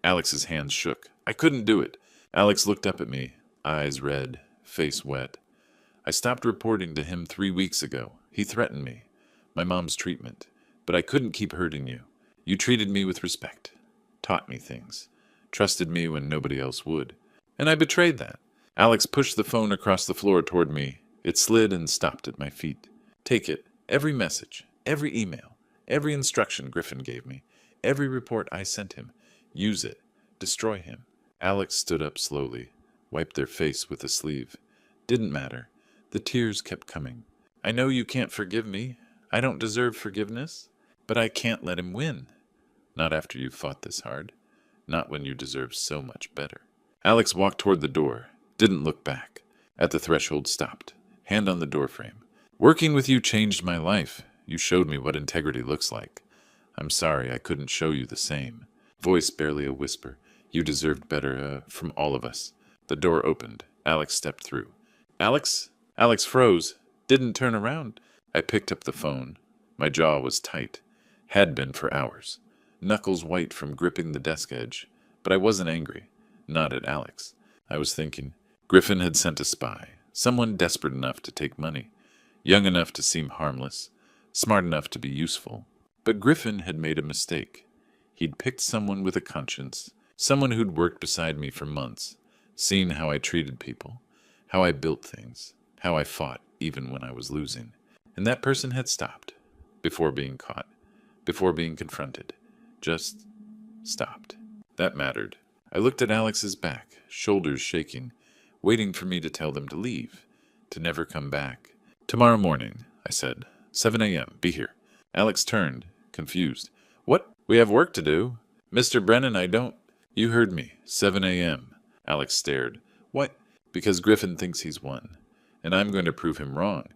Alex's hands shook. I couldn't do it. Alex looked up at me, eyes red, face wet. I stopped reporting to him 3 weeks ago. He threatened me. My mom's treatment. But I couldn't keep hurting you. You treated me with respect. Taught me things. Trusted me when nobody else would. And I betrayed that. Alex pushed the phone across the floor toward me. It slid and stopped at my feet. Take it. Every message. Every email. Every instruction Griffin gave me. Every report I sent him. Use it. Destroy him. Alex stood up slowly, wiped their face with a sleeve. Didn't matter. The tears kept coming. I know you can't forgive me. I don't deserve forgiveness. But I can't let him win. Not after you've fought this hard. Not when you deserve so much better. Alex walked toward the door. Didn't look back. At the threshold stopped. Hand on the doorframe. Working with you changed my life. You showed me what integrity looks like. I'm sorry I couldn't show you the same. Voice barely a whisper. You deserved better, from all of us. The door opened. Alex stepped through. Alex? Alex froze. Didn't turn around. I picked up the phone. My jaw was tight. Had been for hours. Knuckles white from gripping the desk edge. But I wasn't angry. Not at Alex. I was thinking, Griffin had sent a spy. Someone desperate enough to take money. Young enough to seem harmless. Smart enough to be useful. But Griffin had made a mistake. He'd picked someone with a conscience. Someone who'd worked beside me for months. Seen how I treated people. How I built things. How I fought even when I was losing. And that person had stopped. Before being caught. Before being confronted. Just stopped. That mattered. I looked at Alex's back, shoulders shaking, waiting for me to tell them to leave, to never come back. Tomorrow morning, I said. 7 a.m. Be here. Alex turned, confused. What? We have work to do. Mr. Brennan, I don't... You heard me. 7 a.m. Alex stared. What? Because Griffin thinks he's won. And I'm going to prove him wrong.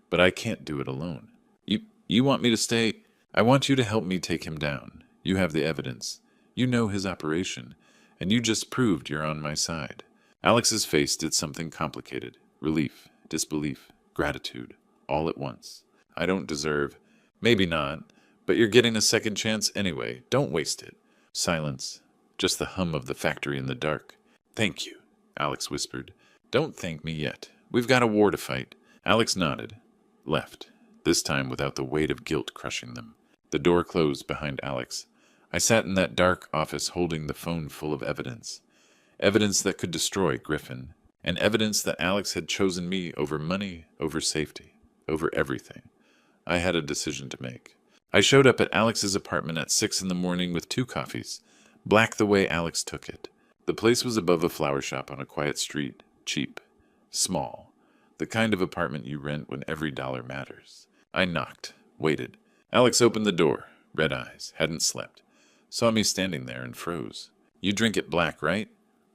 But I can't do it alone. You want me to stay? I want you to help me take him down. You have the evidence. You know his operation. And you just proved you're on my side. Alex's face did something complicated. Relief, disbelief, gratitude, all at once. I don't deserve... Maybe not. But you're getting a second chance anyway. Don't waste it. Silence. Just the hum of the factory in the dark. Thank you, Alex whispered. Don't thank me yet. We've got a war to fight. Alex nodded. Left. This time without the weight of guilt crushing them. The door closed behind Alex. I sat in that dark office holding the phone full of evidence. Evidence that could destroy Griffin. And evidence that Alex had chosen me over money, over safety, over everything. I had a decision to make. I showed up at Alex's apartment at 6 in the morning with 2 coffees. Black the way Alex took it. The place was above a flower shop on a quiet street. Cheap. Small. The kind of apartment you rent when every dollar matters. I knocked. Waited. Alex opened the door. Red eyes. Hadn't slept. Saw me standing there and froze. You drink it black, right?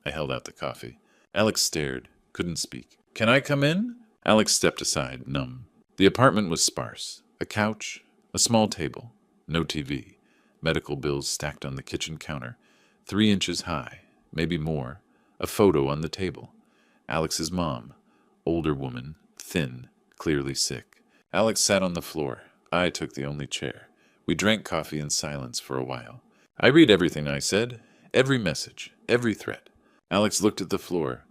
I held out the coffee. Alex stared. Couldn't speak. Can I come in? Alex stepped aside, numb. The apartment was sparse. A couch. A small table. No TV. Medical bills stacked on the kitchen counter. 3 inches high. Maybe more. A photo on the table. Alex's mom. Older woman. Thin. Clearly sick. Alex sat on the floor. I took the only chair. We drank coffee in silence for a while. I read everything I said. Every message. Every threat. Alex looked at the floor.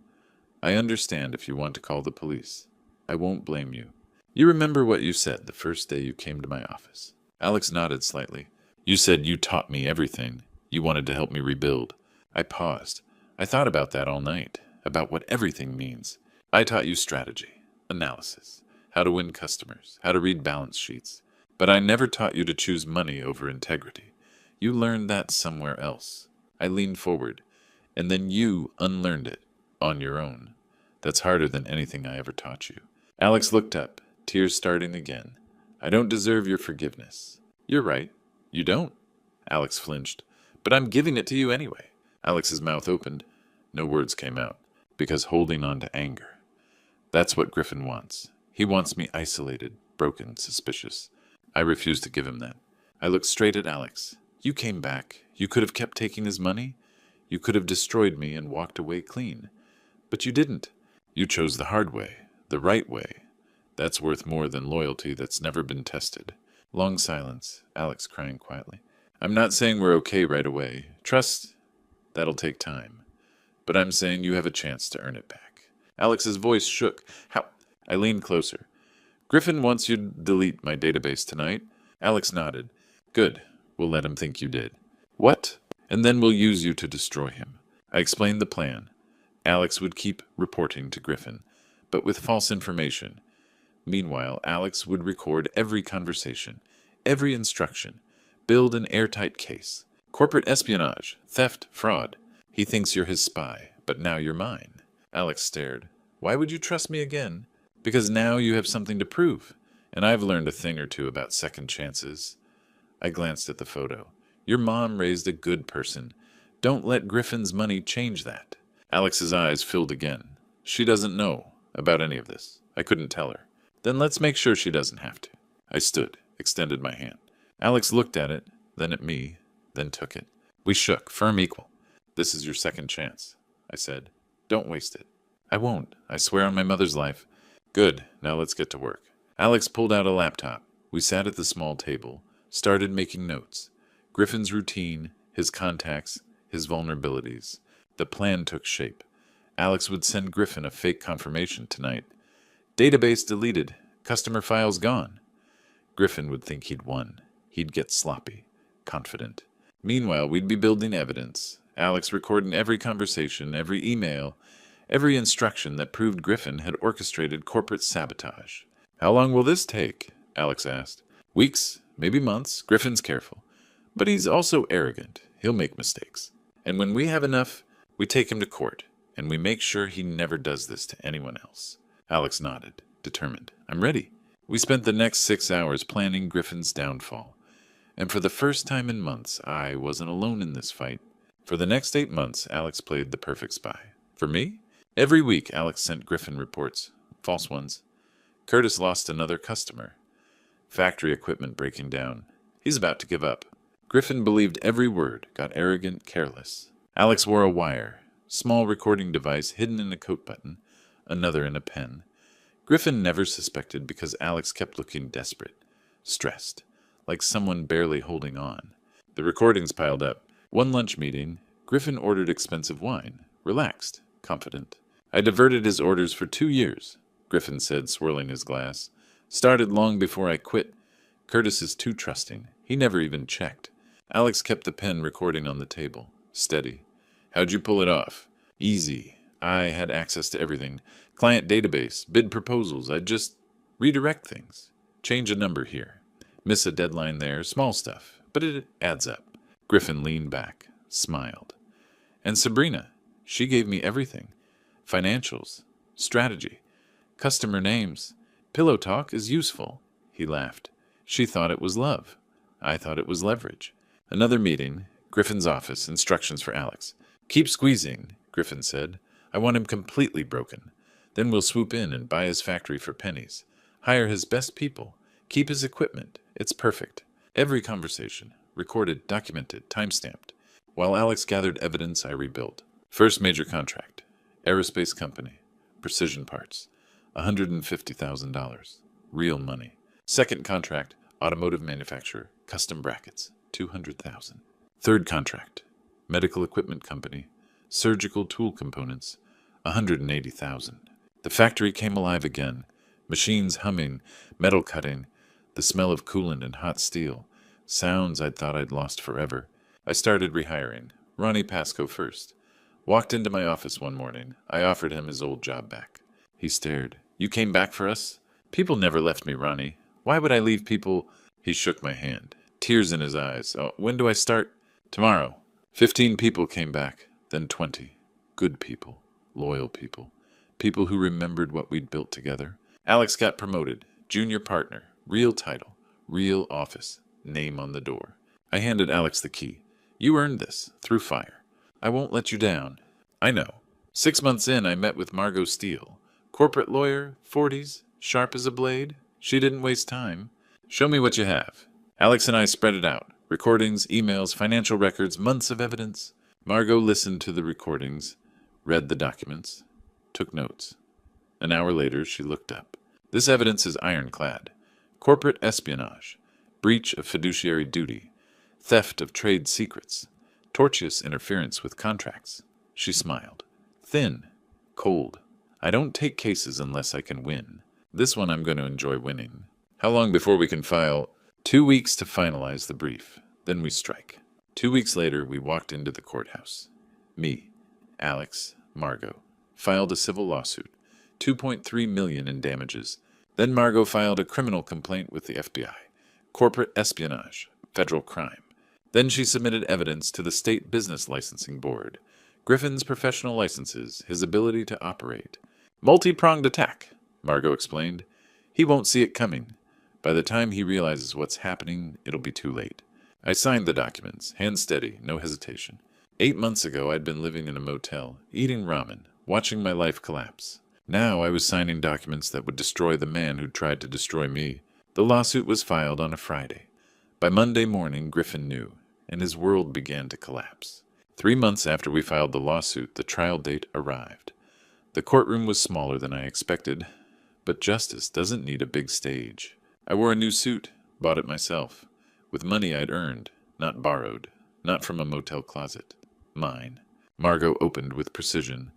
I understand if you want to call the police. I won't blame you. You remember what you said the first day you came to my office. Alex nodded slightly. You said you taught me everything. You wanted to help me rebuild. I paused. I thought about that all night. About what everything means. I taught you strategy. Analysis. How to win customers. How to read balance sheets. But I never taught you to choose money over integrity. You learned that somewhere else. I leaned forward. And then you unlearned it. On your own. That's harder than anything I ever taught you. Alex looked up. Tears starting again. I don't deserve your forgiveness. You're right. You don't. Alex flinched. But I'm giving it to you anyway. Alex's mouth opened. No words came out, because holding on to anger. That's what Griffin wants. He wants me isolated, broken, suspicious. I refused to give him that. I looked straight at Alex. You came back. You could have kept taking his money. You could have destroyed me and walked away clean. But you didn't. You chose the hard way, the right way. That's worth more than loyalty that's never been tested. Long silence, Alex crying quietly. I'm not saying we're okay right away. Trust, that'll take time. But I'm saying you have a chance to earn it back. Alex's voice shook. How? I leaned closer. Griffin wants you to delete my database tonight. Alex nodded. Good. We'll let him think you did. What? And then we'll use you to destroy him. I explained the plan. Alex would keep reporting to Griffin, but with false information. Meanwhile, Alex would record every conversation, every instruction, build an airtight case. Corporate espionage, theft, fraud. He thinks you're his spy, but now you're mine. Alex stared. Why would you trust me again? Because now you have something to prove, and I've learned a thing or two about second chances. I glanced at the photo. Your mom raised a good person. Don't let Griffin's money change that. Alex's eyes filled again. She doesn't know about any of this. I couldn't tell her. Then let's make sure she doesn't have to. I stood, extended my hand. Alex looked at it, then at me, then took it. We shook, firm equal. This is your second chance, I said. Don't waste it. I won't. I swear on my mother's life. Good. Now let's get to work. Alex pulled out a laptop. We sat at the small table, started making notes. Griffin's routine, his contacts, his vulnerabilities. The plan took shape. Alex would send Griffin a fake confirmation tonight. Database deleted. Customer files gone. Griffin would think he'd won. He'd get sloppy, confident. Meanwhile, we'd be building evidence. Alex recording every conversation, every email, every instruction that proved Griffin had orchestrated corporate sabotage. How long will this take? Alex asked. Weeks, maybe months. Griffin's careful. But he's also arrogant. He'll make mistakes. And when we have enough, we take him to court, and we make sure he never does this to anyone else. Alex nodded, determined. I'm ready. We spent the next 6 hours planning Griffin's downfall. And for the first time in months, I wasn't alone in this fight. For the next 8 months, Alex played the perfect spy. For me? Every week, Alex sent Griffin reports. False ones. Curtis lost another customer. Factory equipment breaking down. He's about to give up. Griffin believed every word, got arrogant, careless. Alex wore a wire, small recording device hidden in a coat button, another in a pen. Griffin never suspected because Alex kept looking desperate, stressed, like someone barely holding on. The recordings piled up. One lunch meeting, Griffin ordered expensive wine, relaxed, confident. I diverted his orders for 2 years, Griffin said, swirling his glass. Started long before I quit. Curtis is too trusting. He never even checked. Alex kept the pen recording on the table, steady. How'd you pull it off? Easy. I had access to everything. Client database, bid proposals. I'd just redirect things. Change a number here. Miss a deadline there. Small stuff. But it adds up. Griffin leaned back, smiled. And Sabrina, she gave me everything. Financials, strategy, customer names. Pillow talk is useful. He laughed. She thought it was love. I thought it was leverage. Another meeting, Griffin's office, instructions for Alex. Keep squeezing, Griffin said. I want him completely broken. Then we'll swoop in and buy his factory for pennies. Hire his best people. Keep his equipment. It's perfect. Every conversation, recorded, documented, time-stamped. While Alex gathered evidence, I rebuilt. First major contract. Aerospace company. Precision parts. $150,000. Real money. Second contract. Automotive manufacturer. Custom brackets. $200,000. Third contract. Medical equipment company. Surgical tool components. $180,000. The factory came alive again. Machines humming, metal cutting, the smell of coolant and hot steel. Sounds I'd thought I'd lost forever. I started rehiring. Ronnie Pascoe first. Walked into my office one morning. I offered him his old job back. He stared. You came back for us? People never left me, Ronnie. Why would I leave people? He shook my hand. Tears in his eyes. Oh, when do I start? Tomorrow. 15 people came back, then 20. Good people. Loyal people. People who remembered what we'd built together. Alex got promoted. Junior partner. Real title. Real office. Name on the door. I handed Alex the key. You earned this, through fire. I won't let you down. I know. 6 months in, I met with Margot Steele. Corporate lawyer, 40s, sharp as a blade. She didn't waste time. Show me what you have. Alex and I spread it out. Recordings, emails, financial records, months of evidence. Margot listened to the recordings, read the documents, took notes. An hour later, she looked up. This evidence is ironclad. Corporate espionage, breach of fiduciary duty, theft of trade secrets, tortious interference with contracts. She smiled. Thin, cold. I don't take cases unless I can win. This one I'm going to enjoy winning. How long before we can file? 2 weeks to finalize the brief. Then we strike. 2 weeks later, we walked into the courthouse. Me, Alex, Margot, filed a civil lawsuit. $2.3 million in damages. Then Margot filed a criminal complaint with the FBI. Corporate espionage, federal crime. Then she submitted evidence to the State Business Licensing Board. Griffin's professional licenses, his ability to operate. Multi-pronged attack, Margot explained. He won't see it coming. By the time he realizes what's happening, it'll be too late. I signed the documents, hands steady, no hesitation. 8 months ago, I'd been living in a motel, eating ramen, watching my life collapse. Now I was signing documents that would destroy the man who'd tried to destroy me. The lawsuit was filed on a Friday. By Monday morning, Griffin knew, and his world began to collapse. 3 months after we filed the lawsuit, the trial date arrived. The courtroom was smaller than I expected, but justice doesn't need a big stage. I wore a new suit, bought it myself, with money I'd earned, not borrowed, not from a motel closet. Mine. Margot opened with precision.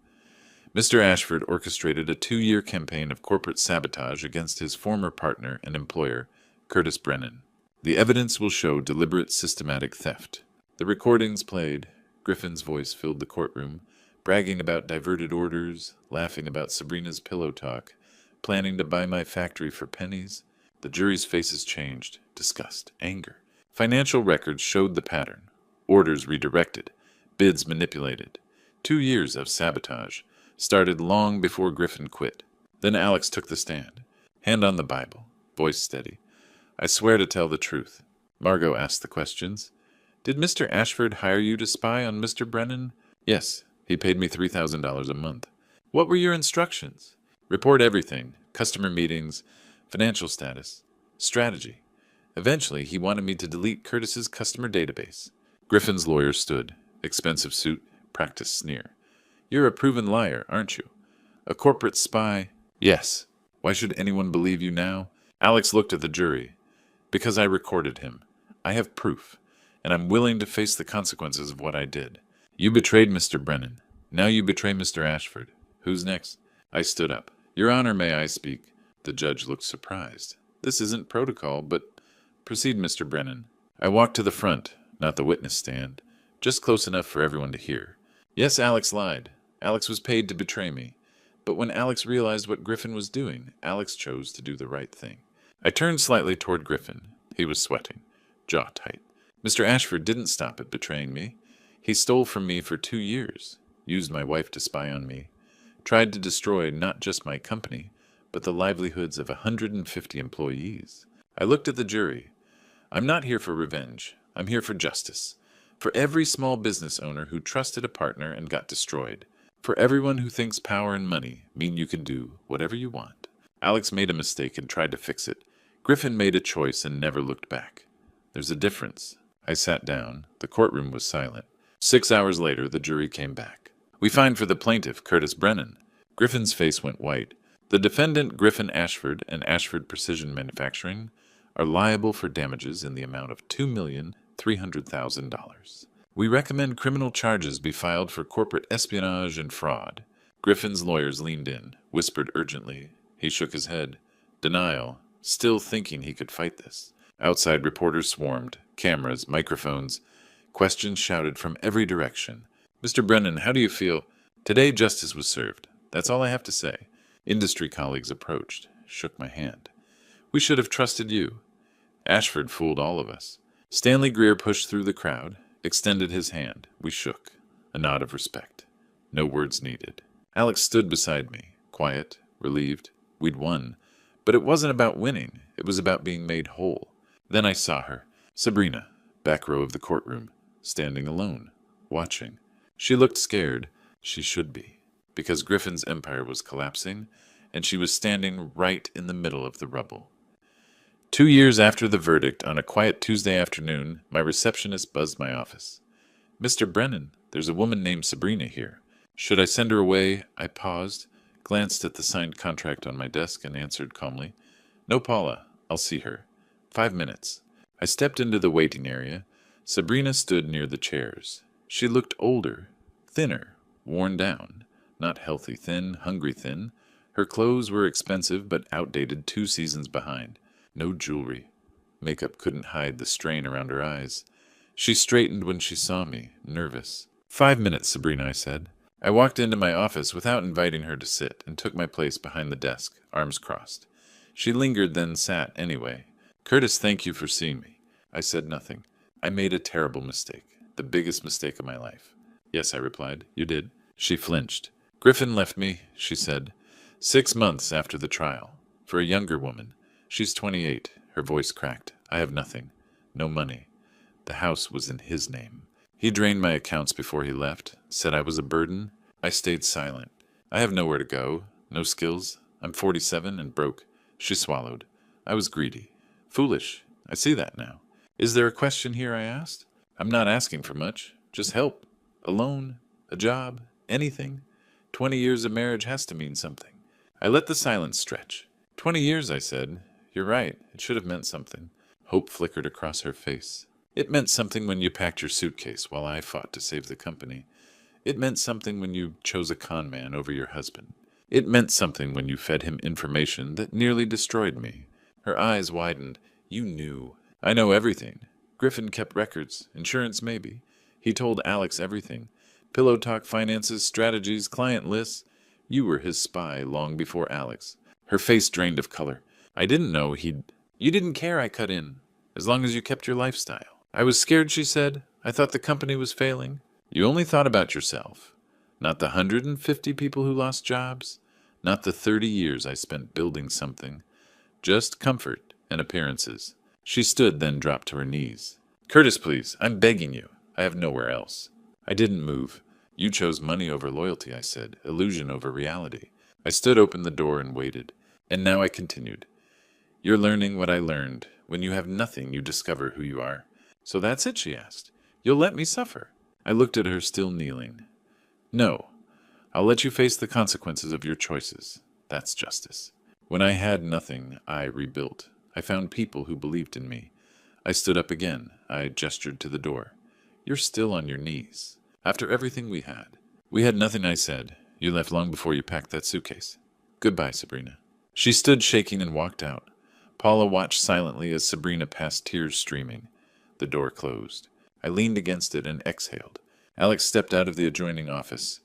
Mr. Ashford orchestrated a 2-year campaign of corporate sabotage against his former partner and employer, Curtis Brennan. The evidence will show deliberate systematic theft. The recordings played. Griffin's voice filled the courtroom, bragging about diverted orders, laughing about Sabrina's pillow talk, planning to buy my factory for pennies. The jury's faces changed. Disgust, anger. Financial records showed the pattern. Orders redirected. Bids manipulated. 2 years of sabotage started long before Griffin quit. Then Alex took the stand. Hand on the Bible. Voice steady. I swear to tell the truth. Margot asked the questions. Did Mr. Ashford hire you to spy on Mr. Brennan? Yes. He paid me $3,000 a month. What were your instructions? Report everything. Customer meetings, financial status, strategy. Eventually, he wanted me to delete Curtis's customer database. Griffin's lawyer stood. Expensive suit, practiced sneer. You're a proven liar, aren't you? A corporate spy? Yes. Why should anyone believe you now? Alex looked at the jury. Because I recorded him. I have proof, and I'm willing to face the consequences of what I did. You betrayed Mr. Brennan. Now you betray Mr. Ashford. Who's next? I stood up. Your Honor, may I speak? The judge looked surprised. This isn't protocol, but proceed, Mr. Brennan. I walked to the front, not the witness stand, just close enough for everyone to hear. Yes, Alex lied. Alex was paid to betray me. But when Alex realized what Griffin was doing, Alex chose to do the right thing. I turned slightly toward Griffin. He was sweating, jaw tight. Mr. Ashford didn't stop at betraying me. He stole from me for 2 years, used my wife to spy on me, tried to destroy not just my company, but the livelihoods of 150 employees. I looked at the jury. I'm not here for revenge. I'm here for justice. For every small business owner who trusted a partner and got destroyed. For everyone who thinks power and money mean you can do whatever you want. Alex made a mistake and tried to fix it. Griffin made a choice and never looked back. There's a difference. I sat down. The courtroom was silent. 6 hours later, the jury came back. We find for the plaintiff, Curtis Brennan. Griffin's face went white. The defendant, Griffin Ashford and Ashford Precision Manufacturing, are liable for damages in the amount of $2,300,000. We recommend criminal charges be filed for corporate espionage and fraud. Griffin's lawyers leaned in, whispered urgently. He shook his head. Denial, still thinking he could fight this. Outside reporters swarmed, cameras, microphones. Questions shouted from every direction. Mr. Brennan, how do you feel? Today justice was served. That's all I have to say. Industry colleagues approached, shook my hand. We should have trusted you. Ashford fooled all of us. Stanley Greer pushed through the crowd, extended his hand. We shook. A nod of respect. No words needed. Alex stood beside me, quiet, relieved. We'd won. But it wasn't about winning. It was about being made whole. Then I saw her, Sabrina, back row of the courtroom, standing alone, watching. She looked scared. She should be, because Griffin's empire was collapsing, and she was standing right in the middle of the rubble. 2 years after the verdict, on a quiet Tuesday afternoon, my receptionist buzzed my office. "Mr. Brennan, there's a woman named Sabrina here. Should I send her away?" I paused, glanced at the signed contract on my desk, and answered calmly, "No, Paula. I'll see her. 5 minutes." I stepped into the waiting area. Sabrina stood near the chairs. She looked older, thinner, worn down. Not healthy thin, hungry thin. Her clothes were expensive but outdated 2 seasons behind. No jewelry. Makeup couldn't hide the strain around her eyes. She straightened when she saw me, nervous. 5 minutes, Sabrina, I said. I walked into my office without inviting her to sit and took my place behind the desk, arms crossed. She lingered, then sat anyway. "Curtis, thank you for seeing me." I said nothing. I made a terrible mistake, the biggest mistake of my life. "Yes," I replied. "You did." She flinched. "Griffin left me," she said, 6 months after the trial. For a younger woman. She's 28. Her voice cracked. "I have nothing. No money. The house was in his name. He drained my accounts before he left, said I was a burden. I stayed silent. I have nowhere to go, no skills. I'm 47 and broke." She swallowed. "I was greedy. Foolish. I see that now." "Is there a question here?" I asked. "I'm not asking for much. Just help. A loan. A job. Anything. 20 years of marriage has to mean something." I let the silence stretch. 20 years, I said. "You're right. It should have meant something." Hope flickered across her face. "It meant something when you packed your suitcase while I fought to save the company. It meant something when you chose a con man over your husband. It meant something when you fed him information that nearly destroyed me." Her eyes widened. "You knew." "I know everything. Griffin kept records. Insurance, maybe. He told Alex everything. Pillow talk, finances, strategies, client lists. You were his spy long before Alex." Her face drained of color. "I didn't know he'd—" "You didn't care," I cut in, "as long as you kept your lifestyle." "I was scared," she said. "I thought the company was failing." "You only thought about yourself. Not the 150 people who lost jobs. Not the 30 years I spent building something. Just comfort and appearances." She stood, then dropped to her knees. "Curtis, please. I'm begging you. I have nowhere else." I didn't move. "You chose money over loyalty," I said. "Illusion over reality." I stood open the door and waited. And now I continued. "You're learning what I learned. When you have nothing, you discover who you are." "So that's it?" she asked. "You'll let me suffer?" I looked at her, still kneeling. "No. I'll let you face the consequences of your choices. That's justice." When I had nothing, I rebuilt. I found people who believed in me. I stood up again. I gestured to the door. "You're still on your knees. After everything we had." "We had nothing," I said. "You left long before you packed that suitcase. Goodbye, Sabrina." She stood shaking and walked out. Paula watched silently as Sabrina passed, tears streaming. The door closed. I leaned against it and exhaled. Alex stepped out of the adjoining office.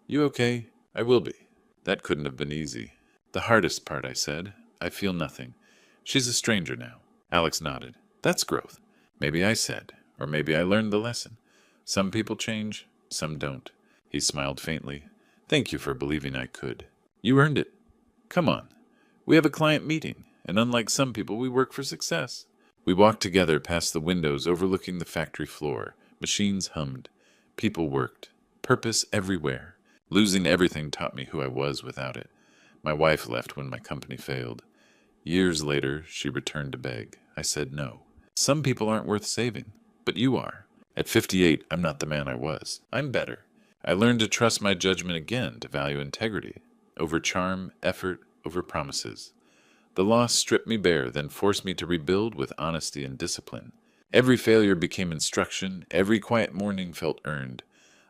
"You okay?" "I will be." "That couldn't have been easy." "The hardest part," I said. "I feel nothing. She's a stranger now." Alex nodded. "That's growth." "Maybe," I said. "Or maybe I learned the lesson. Some people change, some don't." He smiled faintly. "Thank you for believing I could. You earned it. Come on. We have a client meeting, and unlike some people, we work for success." We walked together past the windows overlooking the factory floor. Machines hummed. People worked. Purpose everywhere. Losing everything taught me who I was without it. My wife left when my company failed. Years later, she returned to beg. I said no. Some people aren't worth saving, but you are. At 58, I'm not the man I was. I'm better. I learned to trust my judgment again, to value integrity, over charm, effort, over promises. The loss stripped me bare, then forced me to rebuild with honesty and discipline. Every failure became instruction. Every quiet morning felt earned.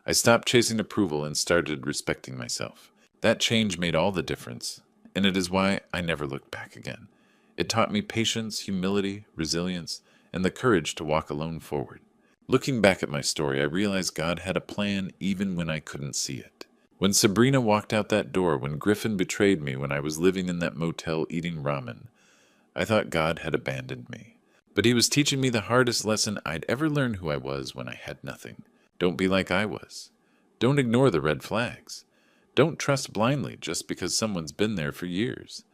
I stopped chasing approval and started respecting myself. That change made all the difference, and it is why I never looked back again. It taught me patience, humility, resilience, and the courage to walk alone forward. Looking back at my story, I realized God had a plan even when I couldn't see it. When Sabrina walked out that door, when Griffin betrayed me, when I was living in that motel eating ramen, I thought God had abandoned me. But he was teaching me the hardest lesson I'd ever learn: who I was when I had nothing. Don't be like I was. Don't ignore the red flags. Don't trust blindly just because someone's been there for years.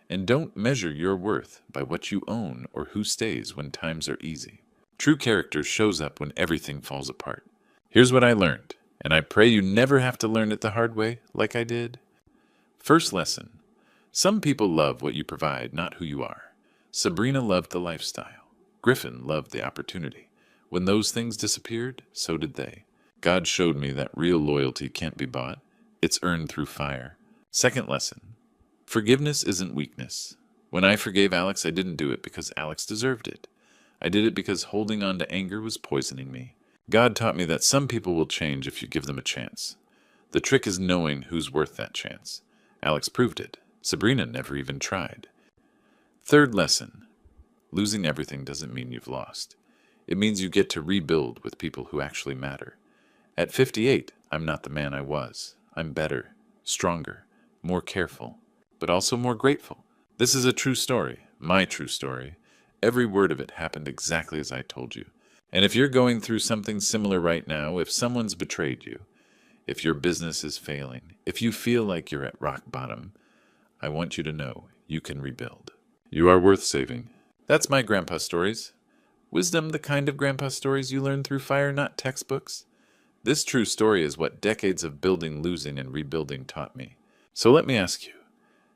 And don't measure your worth by what you own or who stays when times are easy. True character shows up when everything falls apart. Here's what I learned, and I pray you never have to learn it the hard way like I did. First lesson. Some people love what you provide, not who you are. Sabrina loved the lifestyle. Griffin loved the opportunity. When those things disappeared, so did they. God showed me that real loyalty can't be bought. It's earned through fire. Second lesson. Forgiveness isn't weakness. When I forgave Alex, I didn't do it because Alex deserved it. I did it because holding on to anger was poisoning me. God taught me that some people will change if you give them a chance. The trick is knowing who's worth that chance. Alex proved it. Sabrina never even tried. Third lesson. Losing everything doesn't mean you've lost. It means you get to rebuild with people who actually matter. At 58, I'm not the man I was. I'm better, stronger, more careful, but also more grateful. This is a true story, my true story. Every word of it happened exactly as I told you. And if you're going through something similar right now, if someone's betrayed you, if your business is failing, if you feel like you're at rock bottom, I want you to know you can rebuild. You are worth saving. That's my grandpa stories. Wisdom, the kind of grandpa stories you learn through fire, not textbooks. This true story is what decades of building, losing, and rebuilding taught me. So let me ask you,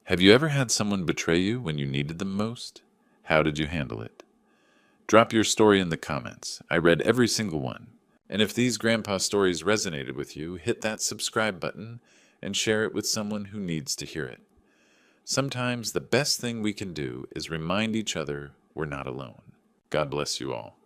have you ever had someone betray you when you needed them most? How did you handle it? Drop your story in the comments. I read every single one. And if these grandpa stories resonated with you, hit that subscribe button and share it with someone who needs to hear it. Sometimes the best thing we can do is remind each other we're not alone. God bless you all.